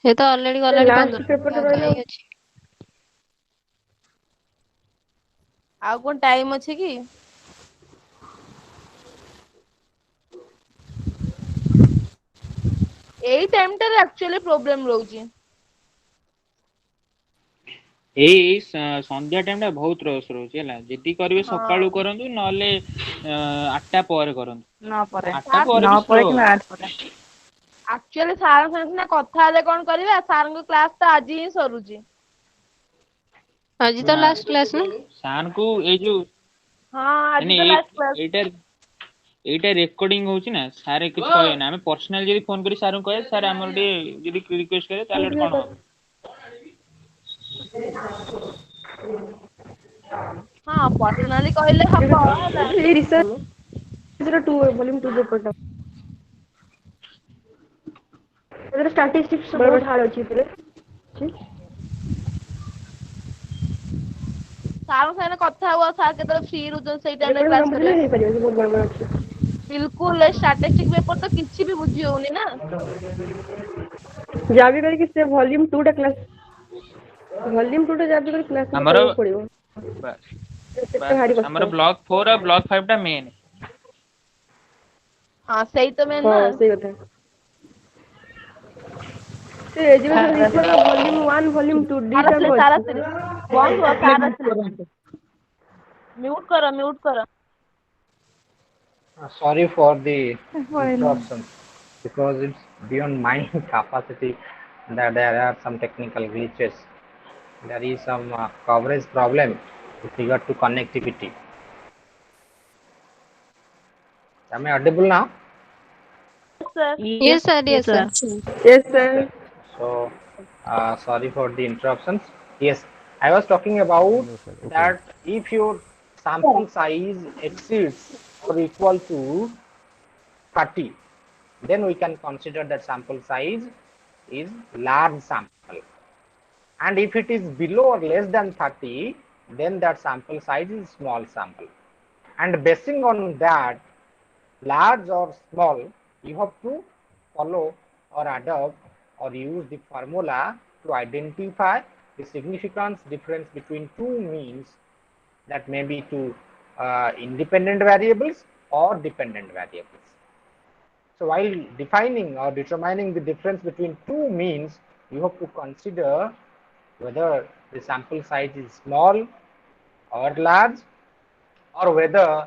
ସେ ତ ଅଲରେଡି ଗଲାଣି ଲାଷ୍ଟ 15 ପେପର ଆଉ ରହିଲା କାହିଁ ଅଛି। ଆଉ କଣ ଟାଇମ ଅଛି କି? ଏଇ ଟାଇମ ଟାରେ ଆକ୍ଚୁଆଲି ପ୍ରୋବ୍ଲେମ ରହୁଛି। ଏଇ ସନ୍ଧ୍ୟା ଟାଇମ ଟା ବହୁତ ରସ୍ ରହୁଛି ହେଲା, ଯଦି କରିବେ ସକାଳୁ ହଁ କରନ୍ତୁ ନହେଲେ 8ଟା ପରେ କରନ୍ତୁ। 9 ପରେ 8ଟା ପରେ 9 ବି ସ୍ଲୋ କିମ୍ବା 8 ପରେ। ଆକ୍ଚୁଆଲି ସାରଙ୍କ ସାଙ୍ଗେ ସିନା କଥା ହେଲେ କଣ କରିବା, ସାରଙ୍କ କ୍ଲାସ ତ ଆଜି ହିଁ ସରୁଛି। आज तो लास्ट क्लास ना ସାର୍ ଙ୍କୁ ଏଇ ଯୋଉ ହଁ ଆଜି ମାନେ ତ ଲାଷ୍ଟ କ୍ଲାସ। ଏଇଟା ରେକର୍ଡିଂ ହଉଛି ନା ସାର୍ କିଛି କହିବେନି ଆମେ ପର୍ସନାଲ ଯଦି ଫୋନ କରି ସାର୍ ଙ୍କୁ କହିବା ସାର୍ ଆମର ଟିକେ ଯଦି ରିକ୍ୱେଷ୍ଟ କରିବେ ତାହେଲେ ଗୋଟେ କଣ ହବ ହଁ ପର୍ସନାଲି କହିଲେ ହବ ହେଲା। ଏଇ ରିସର୍ଚ୍ଚର 2 ଭଲ୍ୟୁମ 2 ପେପରଟା ଏଥିରେ ଷ୍ଟାଟିଷ୍ଟିକ୍ସ ବହୁତ ହାର୍ଡ ଅଛି ଏଥିରେ। ସାରଙ୍କ ସାଙ୍ଗରେ କଥା ହୁଅ ସାର୍ କେତେବେଳେ ଫ୍ରି ରହୁଛନ୍ତି ସେଇ ଟାଇମରେ ଯେକୌଣସି କ୍ଲାସ କାମ ବୁଝିଲେ କରିବା। ହେଇପାରିବ ସେ ବହୁତ ବଡ଼ ବଡ଼ ଅଛି। ବିଲକୁଲ ଷ୍ଟାଟିଷ୍ଟିକ ପେପର ତ କିଛି ବି ବୁଝି ହଉନି ନା। ଯାହା ବି କରିକି ସେ ଭଲ୍ୟୁମ 2 ଟା କ୍ଲାସ ଭଲ୍ୟୁମ 2 ଟା ଯାହା ବି କରି କ୍ଲାସ ଆମର କରିବାକୁ ପଡିବ। ବାସ୍ ସେଟା ବାସ୍ ଭାରି ବାସ୍ କଷ୍ଟ। ଆମର ବ୍ଲକ 4 ଆଉ ବ୍ଲକ 5 ଟା ମେନ୍ ହଁ ସେଇ ତ ମେନ୍ ହଁ ନା। ସେଇ କଥା। ସେ education research volume 1 volume 2 sir ଦିଟା ଆସିଲେ ଯାକ ସାର୍ ଅଛି। ଆସିଲେ ବନ୍ଦ ହୁଅ ସାର୍ ଆସିଲେ ମ୍ୟୁଟ କର ମ୍ୟୁଟ କର। Sorry for the interruption because it's beyond my capacity that there are some technical glitches. There is some coverage problem with regard to connectivity. Am I audible now? yes sir yes sir Yes Okay. sir. So, sorry for the interruptions. Yes, I was talking about No, sir. Okay. that if your sample size exceeds or equal to 30, then we can consider that sample size is large sample. And if it is below or less than 30, then that sample size is small sample. And basing on that, large or small, you have to follow or adopt or use the formula to identify the significance difference between two means, that may be two independent variables or dependent variables. So while defining or determining the difference between two means, you have to consider whether the sample size is small or large, or whether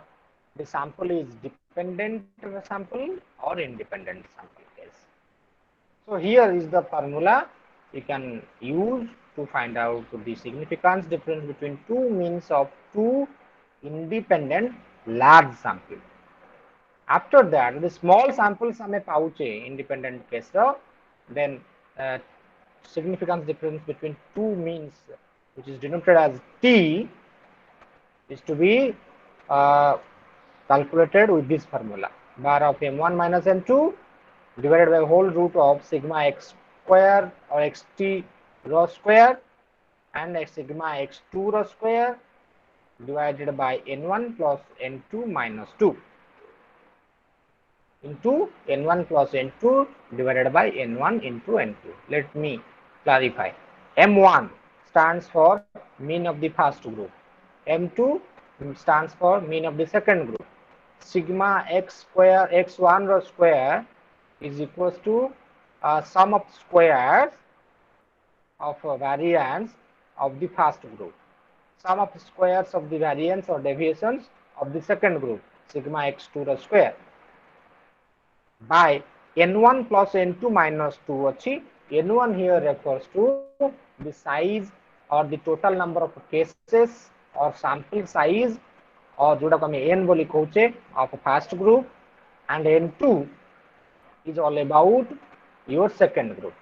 the sample is dependent sample or independent sample case. So here is the formula you can use to find out the significance difference between two means of two independent large sample. After that, the small samples ଆମେ ପାଉଛେ independent case ର, then significance difference between two means, which is denoted as T, is to be uh, calculated with this formula: bar of m1 minus m2 divided by whole root of sigma x square or xt rho square and sigma x2 rho square divided by n1 plus n2 minus 2 into n1 plus n2 divided by n1 into n2. Let me clarify. M1 stands for mean of the first group. M2 stands for mean of the second group. Sigma x square x1 rho square is equals to sum of squares of variance of the first group. Sum of squares of the variance or deviations of the second group, sigma x2 rho square, by n1 plus n2 minus 2 ଅଛି. N1 here refers to the size or the total number of cases or sample size, or जोटा को हम n बोली कहूचे, of first group, and n2 is all about your second group.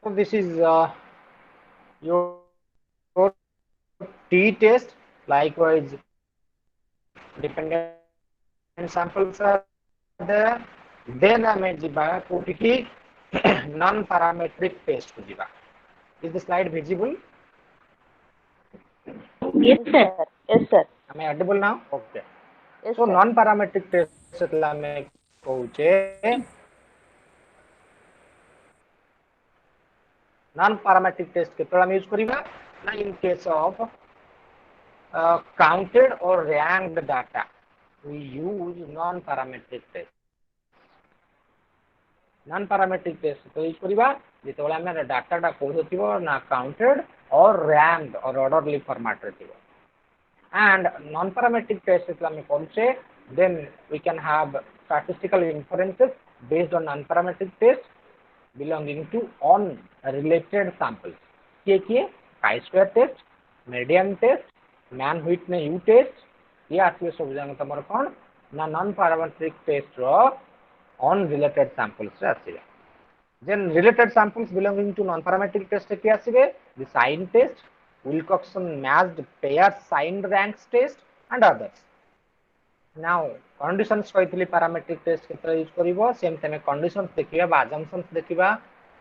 So this is your T test. Likewise, dependent samples are there. Then I may jiba kotiki non-parametric test ko jiba. Is the slide visible? Yes sir. Yes sir. Am I audible now? Okay. Yes So sir. non-parametric test એટલે અમે કહું non-parametric test କେତେବେଳେ ଆମେ use କରିବା ନା in case of counted or ranked data we use non-parametric test. Non parametric test तो use करबा जेतेबेले हम डाटाटा कोड थिबो ना काउंटेड और रैंड और ऑर्डरली फॉर्मेट रे थिबो and non-parametric test is we say then we can have statistical inferences based on non-parametric test belonging to unrelated samples किए chi-square test median test man width ने u test ये आसवे सब जान तमर कोन ना non-parametric test रो unrelated samples रे आसीबे then related samples belonging to non-parametric test किए आसीबे the sign test Wilcoxon matched pair signed ranks test and others. Now conditions कहथि parametric test केतरा use करिवो same तमे conditions देखिबा बा assumptions देखिबा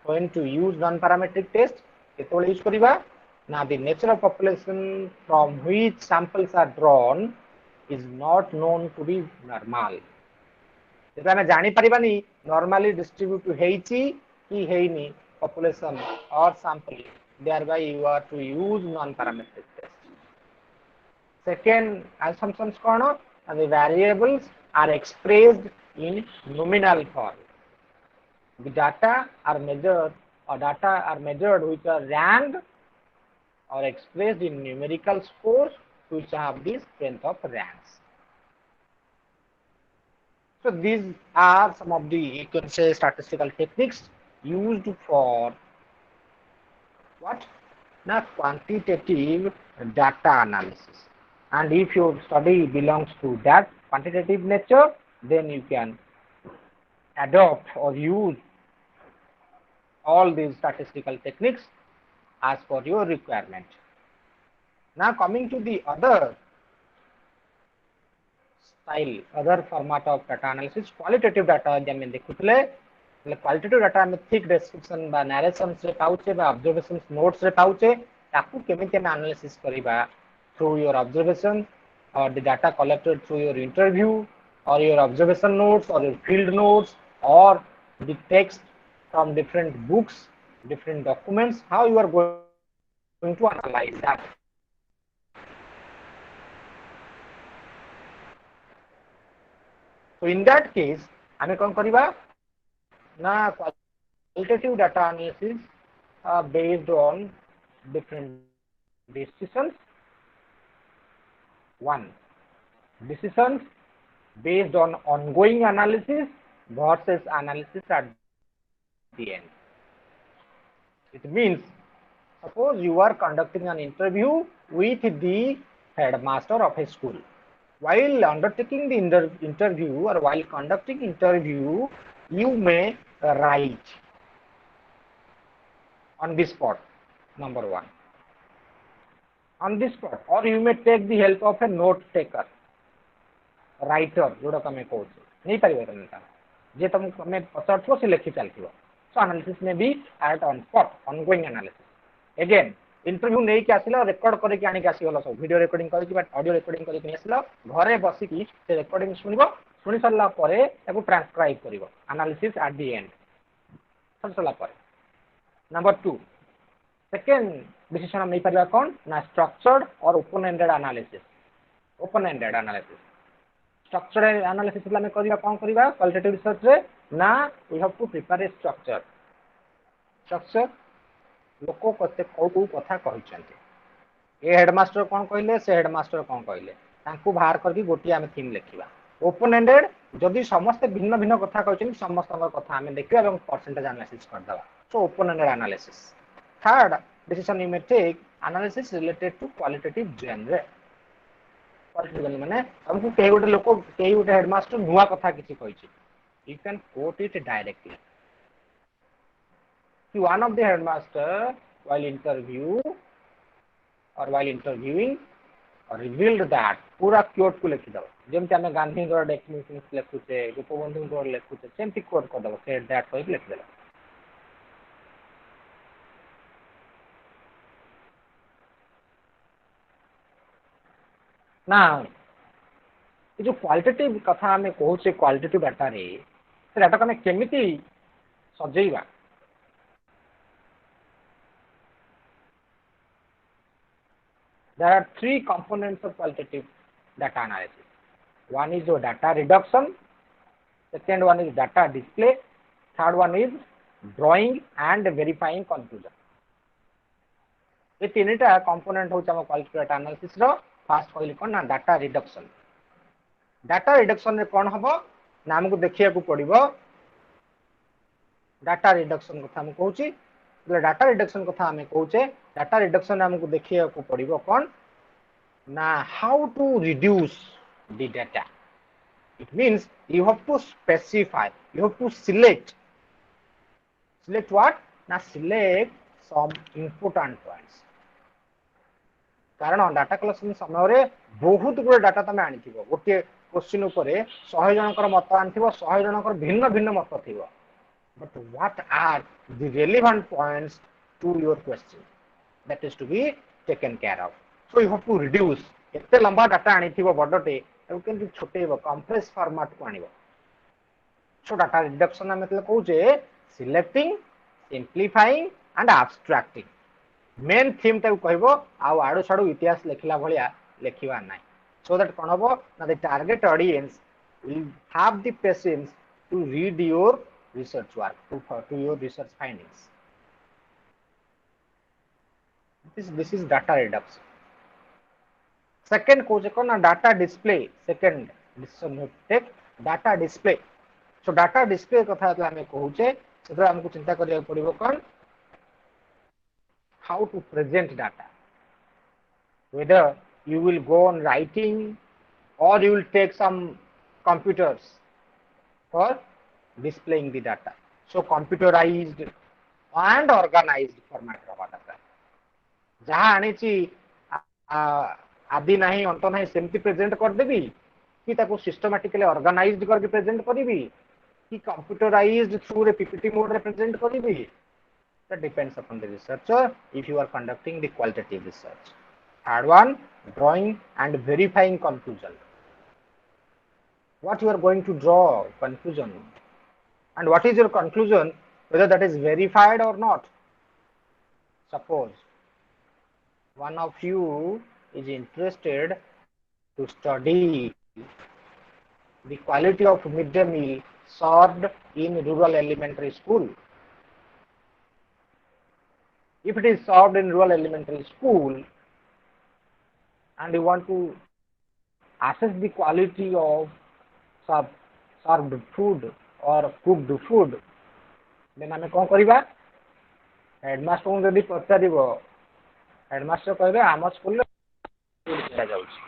when to use non parametric test केतोले use करिबा now the nature of population from which samples are drawn is not known to be normal. जेता ଆମେ जानि परिबानी normally distribute हेइची कि हेइनी population or sample thereby you are to use non-parametric test. Second assumptions kono the variables are expressed in nominal form. The data are measured which are ranked or expressed in numerical scores which have the strength of ranks. So these are some of the you can say statistical techniques used for what? Now quantitative data analysis. And if your study belongs to that quantitative nature, then you can adopt or use all these statistical techniques as per your requirement. Now coming to the other style, other format of data analysis, qualitative data जब देखुले qualitative data में thick description बा narrations रे पाउचे बा observations notes रे पाउचे ताकू केमिति हम analysis करिबा थ्रू योर ऑब्जर्वेशन और the data collected through your interview और योर ऑब्जर्वेशन नोट्स और योर फील्ड नोट्स और the text from different books different documents how you are going to analyse that. So in that case हमें कौन करिबा ना qualitative data analysis based on different decisions. One, decisions based on ongoing analysis versus analysis at the end. It means suppose you are conducting an interview with the headmaster of a school. While undertaking the interview or while conducting interview, you may write on the spot, number one. On the spot, or you may take the help of a note taker, writer, जोड़ा कमे coach नहीं परिवर्तन करता, जे तुम कमे पचास से लिखी चलती हो. So analysis में भी at on spot, ongoing analysis. Again, interview नहीं कि आसिला रेकॉर्ड करे कि आनी कि आसीगला सब वीडियो रिकॉर्डिंग करे कि ऑडियो रिकॉर्डिंग करे कि आसिला घरे बसी कि से रिकॉर्डिंग सुनिबो सुनि सरला परे ताको ट्रांसक्राइब करिवो एनालिसिस एट द एंड सरला परे. नंबर 2 सेकंड डिसीजन हम नहीं परला कोन ना स्ट्रक्चर्ड और open ended analysis. Open ended analysis structured analysis ला में करिवा कोन करिवा क्वालिटेटिव रिसर्च रे ना we have to prepare a structure. Structure लोक कते को कथा कहिसंते ए हेडमास्टर कोन कहले से हेडमास्टर कोन कहले तांको बाहर करके गोटी आमे थीम लिखिबा. ओपन एंडेड जदि समस्त भिन्न भिन्न कथा कहछन समस्त कथा आमे देखिबा एवं परसेंटेज एनालिसिस कर दबा. So open ended analysis. Third decision you may take analysis related to qualitative genre. Qualitative माने हमको केही गोटे लोक केही गोटे हेडमास्टर नुवा कथा किछि कहिछि you can quote it directly. One of the headmaster while interviewing revealed that पूरा क्योट को लिखि दबो जेमति हमें गांधी द्वारा डेफिनेशन लिखुचे गोपबंधु द्वारा लिखुचे सेमति कोट कर दबो सेड दैट कहि लिख देला. ना ये जो क्वालिटेटिव कथा हमें कहूचे क्वालिटेटिव डाटा रे से डाटा हमें केमिति सजेइबा. There are three components of qualitative data analysis. One is your data reduction, second one is data display, third one is drawing and verifying conclusion. ये तीनटा कंपोनेंट होच हम क्वालिटी डाटा एनालिसिस रो fast कहली कोन ना data reduction. Data reduction रे कोन हबो ना हमको देखिया को पड़िबो डाटा रिडक्शन कथा हम कहूची डाटा रिडक्शन कथा हम कहूचे डाटा रिडक्शन हमको देखिया को पड़िबो कोन ना how to reduce the data. It means you have to specify, you have to select what? Na select some important points. कारण डाटा कलेक्शन समय बहुत गुड़े डाटा तुम आनी गोटे क्वेश्चन उपर 100 जनकर मत आनी 100 जनकर भिन्न भिन्न मत थी but what are the relevant points to your question that is to be taken care of. So you have to reduce एते लंबा डाटा आनी बड़टे केमती छोटेब कंप्रेस फॉर्मेट को आनिब। सो डाटा रिडक्शन आम कहूचे selecting simplifying and abstracting main theme ताको कहबो आड़ू साड़ू इतिहास लिखला भलिया लिखिबा नै सो दैट कोन हबो ना the target audience will have the patience to read your research work to your research findings. This is data reduction. Second को जे कोन data display second decision take data display. So data display कथा हमें कहूचे से हमको चिंता करिया पड़िबो कोन how to present data, whether you will go on writing or you will take some computers for displaying the data. So computerized and organized format of data जहाँ आनी आदि नहीं अंत नहीं सेमती प्रेजेंट कर देबी कि ताको सिस्टमैटिकली ऑर्गेनाइज्ड करके प्रेजेंट करीबी कि कंप्यूटराइज्ड थ्रू रे पीपीटी मोड रे प्रेजेंट करीबी। That depends upon the researcher if you are conducting the qualitative research. Third one, drawing and verifying conclusion. What you are going to draw conclusion and what is your conclusion, whether that is verified or not. Suppose one of you is interested to study the quality of midday meal served in rural elementary school. If it is served in rural elementary school and you want to assess the quality of served food or cooked food, then आमे कौन करिबा headmaster को जदि पचारिबो headmaster कहबे आम school रे दिया जाउछि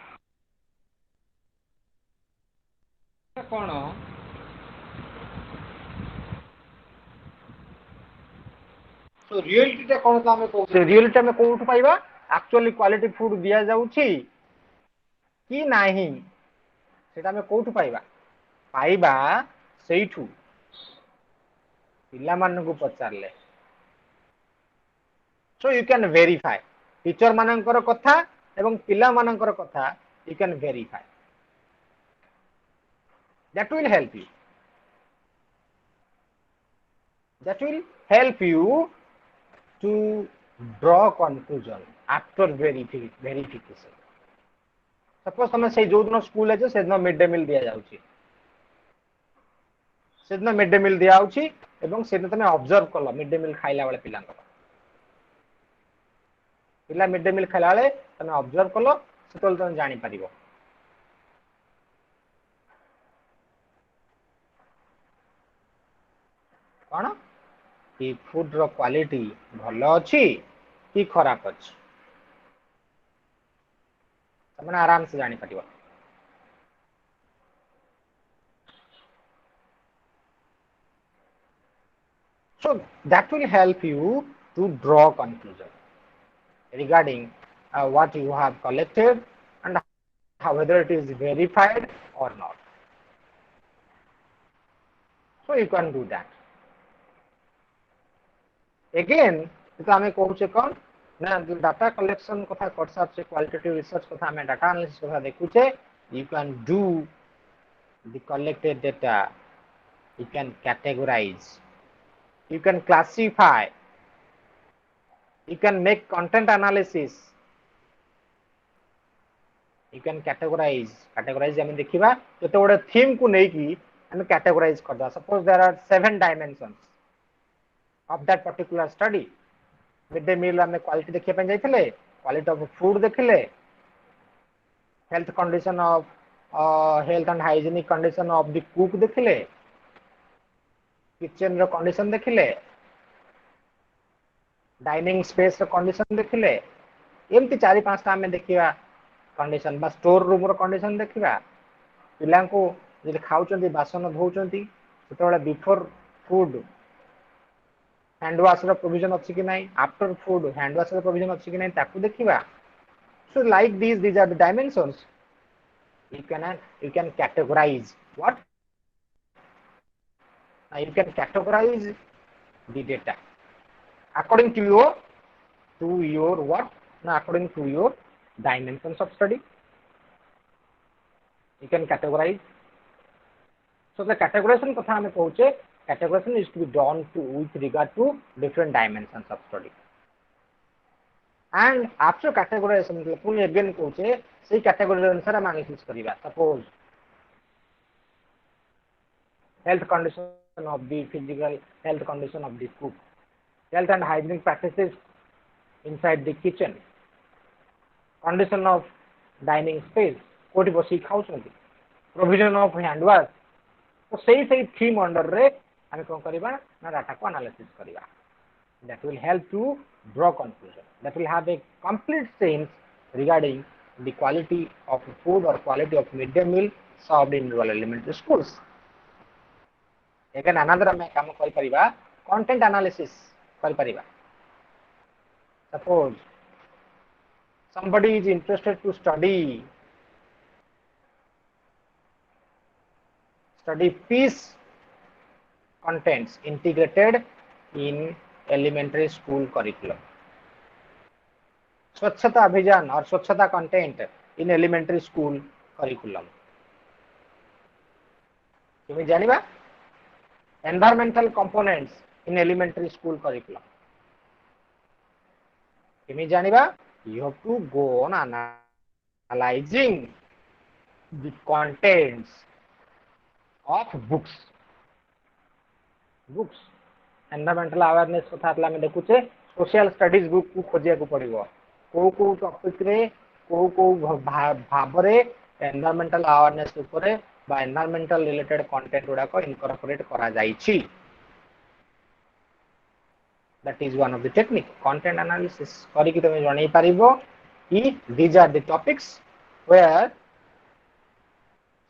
कोन तो रियलिटी टा कोन आमे कहू रियलिटी में कोठु पाइबा एक्चुअली क्वालिटी फूड दिया जाउछि कि नाही सेटा में कोठु पाइबा पाइबा सेइठु पिला मान को पचारले। So you can verify teacher मानकर कथा एवं पिला मानकर कथा you can verify that will help you to draw conclusion after verification. Suppose हमें से जो दिन स्कूल है से दिन मिड डे मील दिया जाउची से दिन मिड डे मील दिया जाउची एवं से दिन तमे ऑब्जर्व करलो मिड डे मील खाइला वाले पिला मिड डे मील खाइला वाले तमे ऑब्जर्व करलो सेतल तमे जानि परिबो कोन कि फूड रो क्वालिटी भलो अछि कि खराब अछि तमने आराम से जानि परिबो। So that will help you to draw conclusion regarding what you have collected and whether it is verified or not. So you can do that. Again तो आमे कहूचे कौन ना डाटा कलेक्शन कथा करसा से क्वालिटेटिव रिसर्च कथा आमे डाटा एनालिसिस कथा देखुचे you can do the collected data, you can categorize, you can classify, you can make content analysis, you can categorize आमे देखिबा जते गोटे थीम को नै कि and categorize करदा. Suppose there are 7 dimensions of that particular study. Mid day meal ଆମେ quality देखिए ପାଇଁ ଯାଇଥିଲେ, quality of food ଦେଖିଲେ, health condition of health and hygienic condition of the cook देखिले, kitchen ର condition ଦେଖିଲେ, डाइनिंग स्पेस ର कंडीशन देखिले, एमती 4-5 टा आमे देखिबा कंडीशन बा स्टोर रूम रो कंडीशन देखिबा, पिलांको जे खाउचंती बासन धोउचंती सेतोळे बिफोर फूड हैंड वॉश रो प्रोविजन अछि कि नाही, आफ्टर फूड हैंड वॉश रो प्रोविजन अछि कि नाही ताकू देखिबा. So like these are the dimensions. You can categorize what? Now you can categorize the data according to your what? Now according to your dimensions of study. You can categorize. So the categorization कथा हमें कहूचे, categorization is to be done with regard to different dimensions of study. And after categorization पुणी again कहूचे से category अनुसार हम analysis करिबा. Suppose health condition of the physical health condition of the cook, health and hygienic practices inside the kitchen, condition of dining space, कोठी बसी खाउछंती, provision of hand wash. तो सही theme under रे हम कोन करिबा ना डाटा को एनालिसिस करिबा. That will help to draw conclusion. That will have a complete sense regarding the quality of food or quality of midday meal served in rural elementary schools. Again another हम काम करि परिबा content analysis करि परिबा. Suppose somebody is interested to study peace contents integrated in elementary school curriculum. स्वच्छता अभियान और स्वच्छता content in elementary school curriculum. तुम्हें जानिबा environmental components in elementary school curriculum. तुम्हें जानिबा you have to go on analyzing the contents of books. Environmental awareness कथा हतला में देखुचे सोशल स्टडीज बुक को खोजिया को पड़िबो. को टॉपिक रे को भाव रे एनवायरमेंटल अवेयरनेस ऊपर बा एनवायरमेंटल रिलेटेड कंटेंट गुडा को इनकॉर्पोरेट करा जाईछि. That is one of the technique content analysis. करी कि तमे जणै पारिबो कि these are the topics where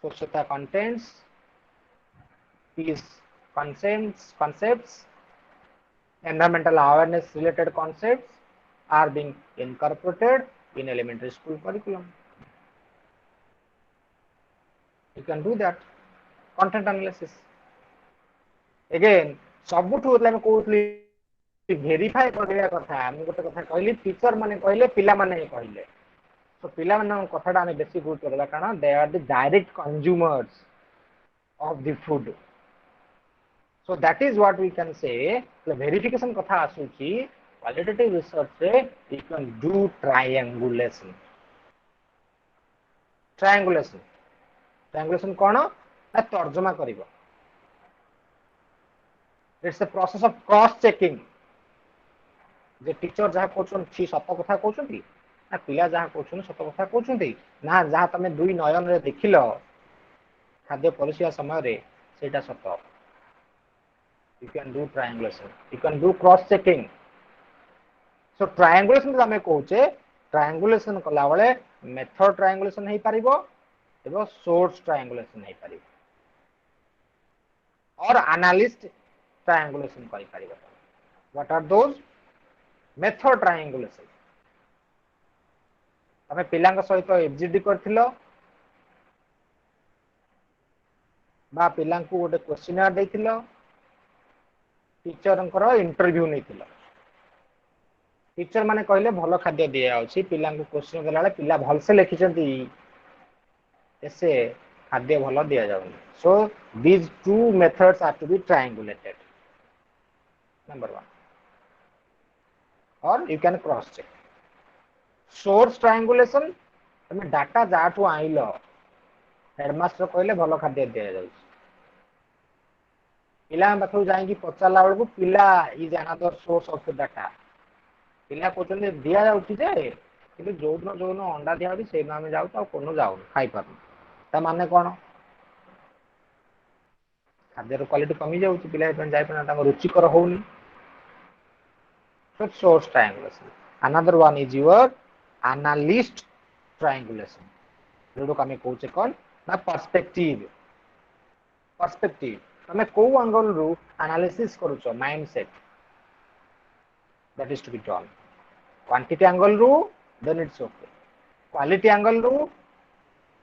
स्वच्छता contents, peace concepts, environmental awareness related concepts are being incorporated in elementary school curriculum. You can do that content analysis. Again सबुठु मतलब कोथली verify करिया कथा हम गोटे कथा कहली टीचर माने कहले पिला माने कहले. So पिला माने कथाटा हम बेसी गुरुत्व देला कारण they are the direct consumers of the food. So that is what we can say. The verification कथा आसुची qualitative research से you can do triangulation. Triangulation कौन ना तर्जमा करिबो. It's the process of cross checking. J teacher जहा कहउछन छि सत कथा कहउछंती ना पिला जहा कहउछन सत कथा कहउछंती ना जहा तमे दुई नयन रे देखिलो खाद्य परिसिया समय रे सेटा सत. You can do triangulation. You can do cross checking. So triangulation हमें कहउचे triangulation कला बेले मेथड triangulation हे परिबो एबो सोर्स triangulation हे परिबो और एनालिस्ट triangulation करि परिबो. What are those? Method triangulation. तमे पिलांग सहित एफजीडी करथिलो बा पिलांग को गोटे क्वेश्चनर देथिलो टीचर इंटरव्यू नहीं. टीचर माने कहले भल खाद्य दिया अछि पिलांग को क्वेश्चन देला पिला भल से लिखिसंती ऐसे खाद्य भल दिया जाउनी. सो these two methods are to be triangulated. Number 1. Or you can cross check. Source triangulation तमे डाटा जाठू आइलो हेडमास्टर कहले भल खाद्य दिया जाउछि पिला पाखु जाइकी पचारला बेलू पिला is another source of data पिला कहते दिया जाऊँगी कि जो दिन अंडा दिया से आम जाऊँ कौन जाऊँ खाई पार माने कौन खाद्यर क्वालिटी कमी जाऊँगी पिला जापर रुचिकर होनी source triangulation. Another one is your analyst triangulation. जो कमे कोचे कौन ना पर्सपेक्टिव तमे को एंगल रु एनालिसिस करूछो mindset that is to be done. Quantity angle ru then it's okay. Quality angle ru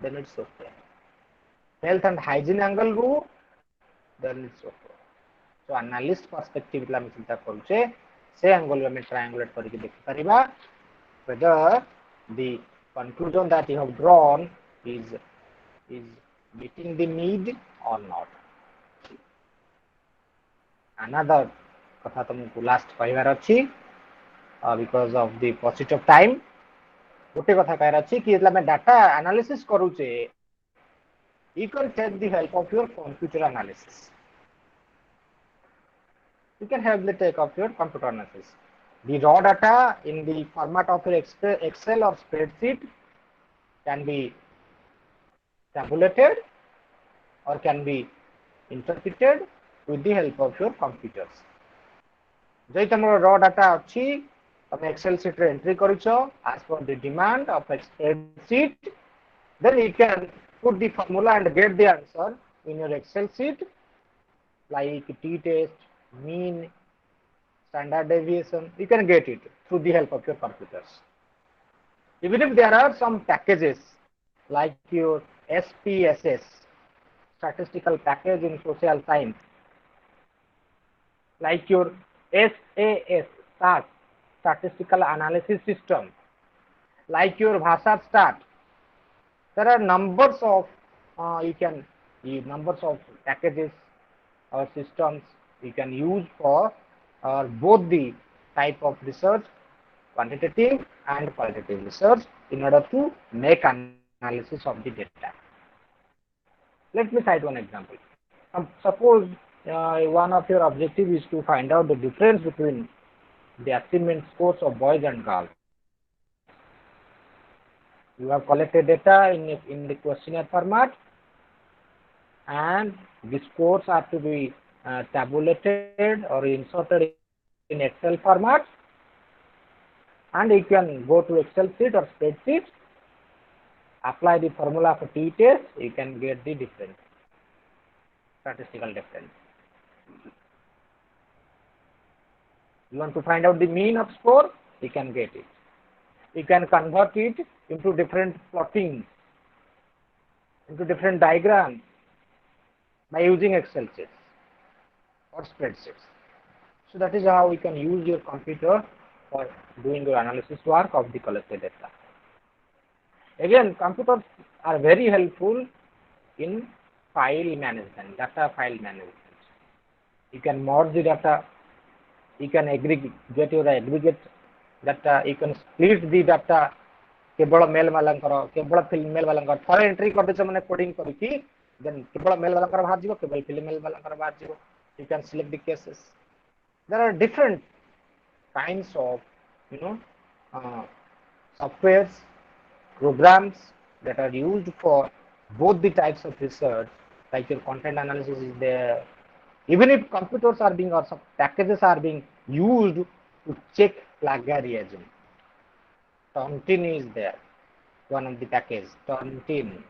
then it's okay. Health and hygiene angle ru then it's okay. So analyst perspective ला हम चिंता करूछे से angle में ट्रायंगुलेट करके देखि परिबा whether the conclusion that you have drawn is meeting the need or not. Another कथा तुमको last कहबार अछि because of the paucity of time गोटे कथा कहबार अछि कि मतलब डाटा एनालिसिस करूचे you can take the help of your computer analysis. You can have the take of your computer analysis. The raw data in the format of your Excel or spreadsheet can be tabulated or can be interpreted with the help of your computers. जो तुमर raw data अच्छी तुम Excel sheet रे entry करूछो as per the demand of a spreadsheet, then you can put the formula and get the answer in your Excel sheet like t-test, mean, standard deviation. You can get it through the help of your computers. Even if there are some packages like your SPSS, statistical package in social science, like your SAS, SAS, statistical analysis system, like your Bhasha Stat, there are numbers of numbers of packages or systems you can use for both the type of research, quantitative and qualitative research, in order to make analysis of the data. Let me cite one example. Suppose one of your objective is to find out the difference between the achievement scores of boys and girls. You have collected data in the questionnaire format, and the scores are to be tabulated or inserted in Excel format, and you can go to Excel sheet or spreadsheet, apply the formula for t-test, you can get the difference, statistical difference. You want to find out the mean of score, you can get it. You can convert it into different plottings, into different diagrams by using Excel sheets or spreadsheets. So that is how we can use your computer for doing your analysis work of the collected data. Again, computers are very helpful in file management, data file management. You can merge the data, you can get your aggregate data, you can split the data, केवल mail वालंकर केवल film mail वालंकर थरे entry कर देछ माने coding करिकि then केवल mail वालंकर बाहर जीवो केवल film mail वालंकर बाहर जीवो. You can select the cases. There are different kinds of softwares, programs that are used for both the types of research, like your content analysis is there. Even if computers are being or some packages are being used to check plagiarism, Tontin is there, one of the package, Tontin.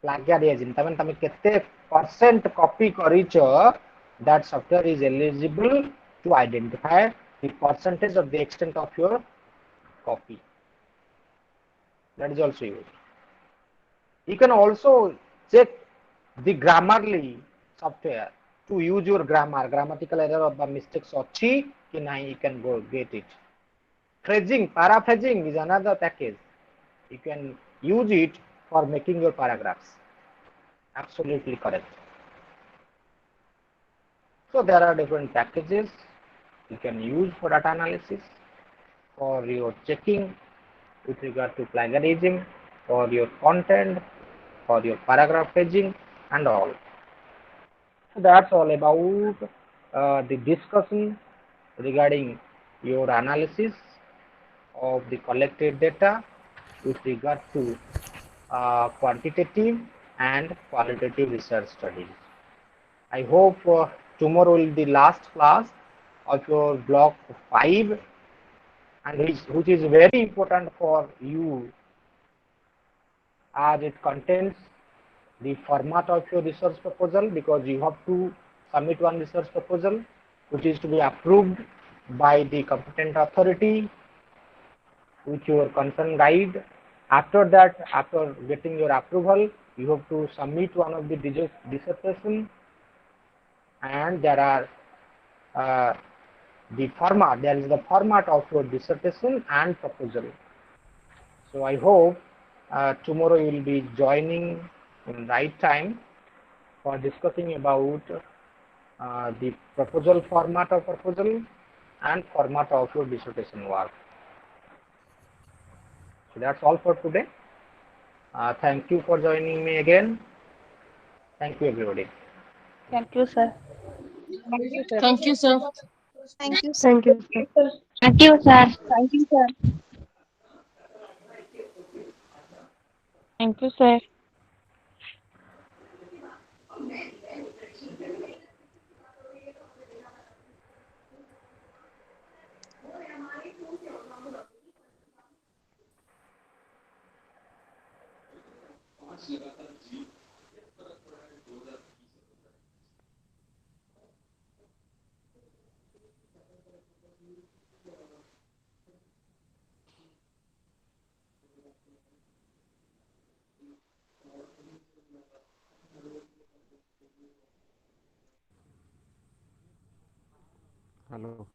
Plagiarism, तमें कितने percent copy करीचो, that software is eligible to identify the percentage of the extent of your copy. That is also used. You can also check the Grammarly software to use your grammatical error or mistakes अच्छी कि नहीं, you can go get it. Phrasing, paraphrasing is another package. You can use it for making your paragraphs. Absolutely correct. So there are different packages you can use for data analysis, for your checking with regard to plagiarism, for your content, for your paragraph paging and all. That's all about the discussion regarding your analysis of the collected data with regard to quantitative and qualitative research studies. I hope tomorrow will be the last class of your block 5, and which is very important for you, as it contains the format of your research proposal, because you have to submit one research proposal which is to be approved by the competent authority with your concern guide. After that, after getting your approval, you have to submit one of the dissertation, and there are there is the format of your dissertation and proposal. So I hope tomorrow you will be joining in right time for discussing about the proposal, format of proposal, and format of your dissertation work. So that's all for today. Thank you for joining me again. Thank you, everybody. Thank you, sir. Thank you, sir. Thank you, sir. Thank you, sir. Thank you, sir. Thank you, sir. Thank you, sir. Thank you, sir. Hello.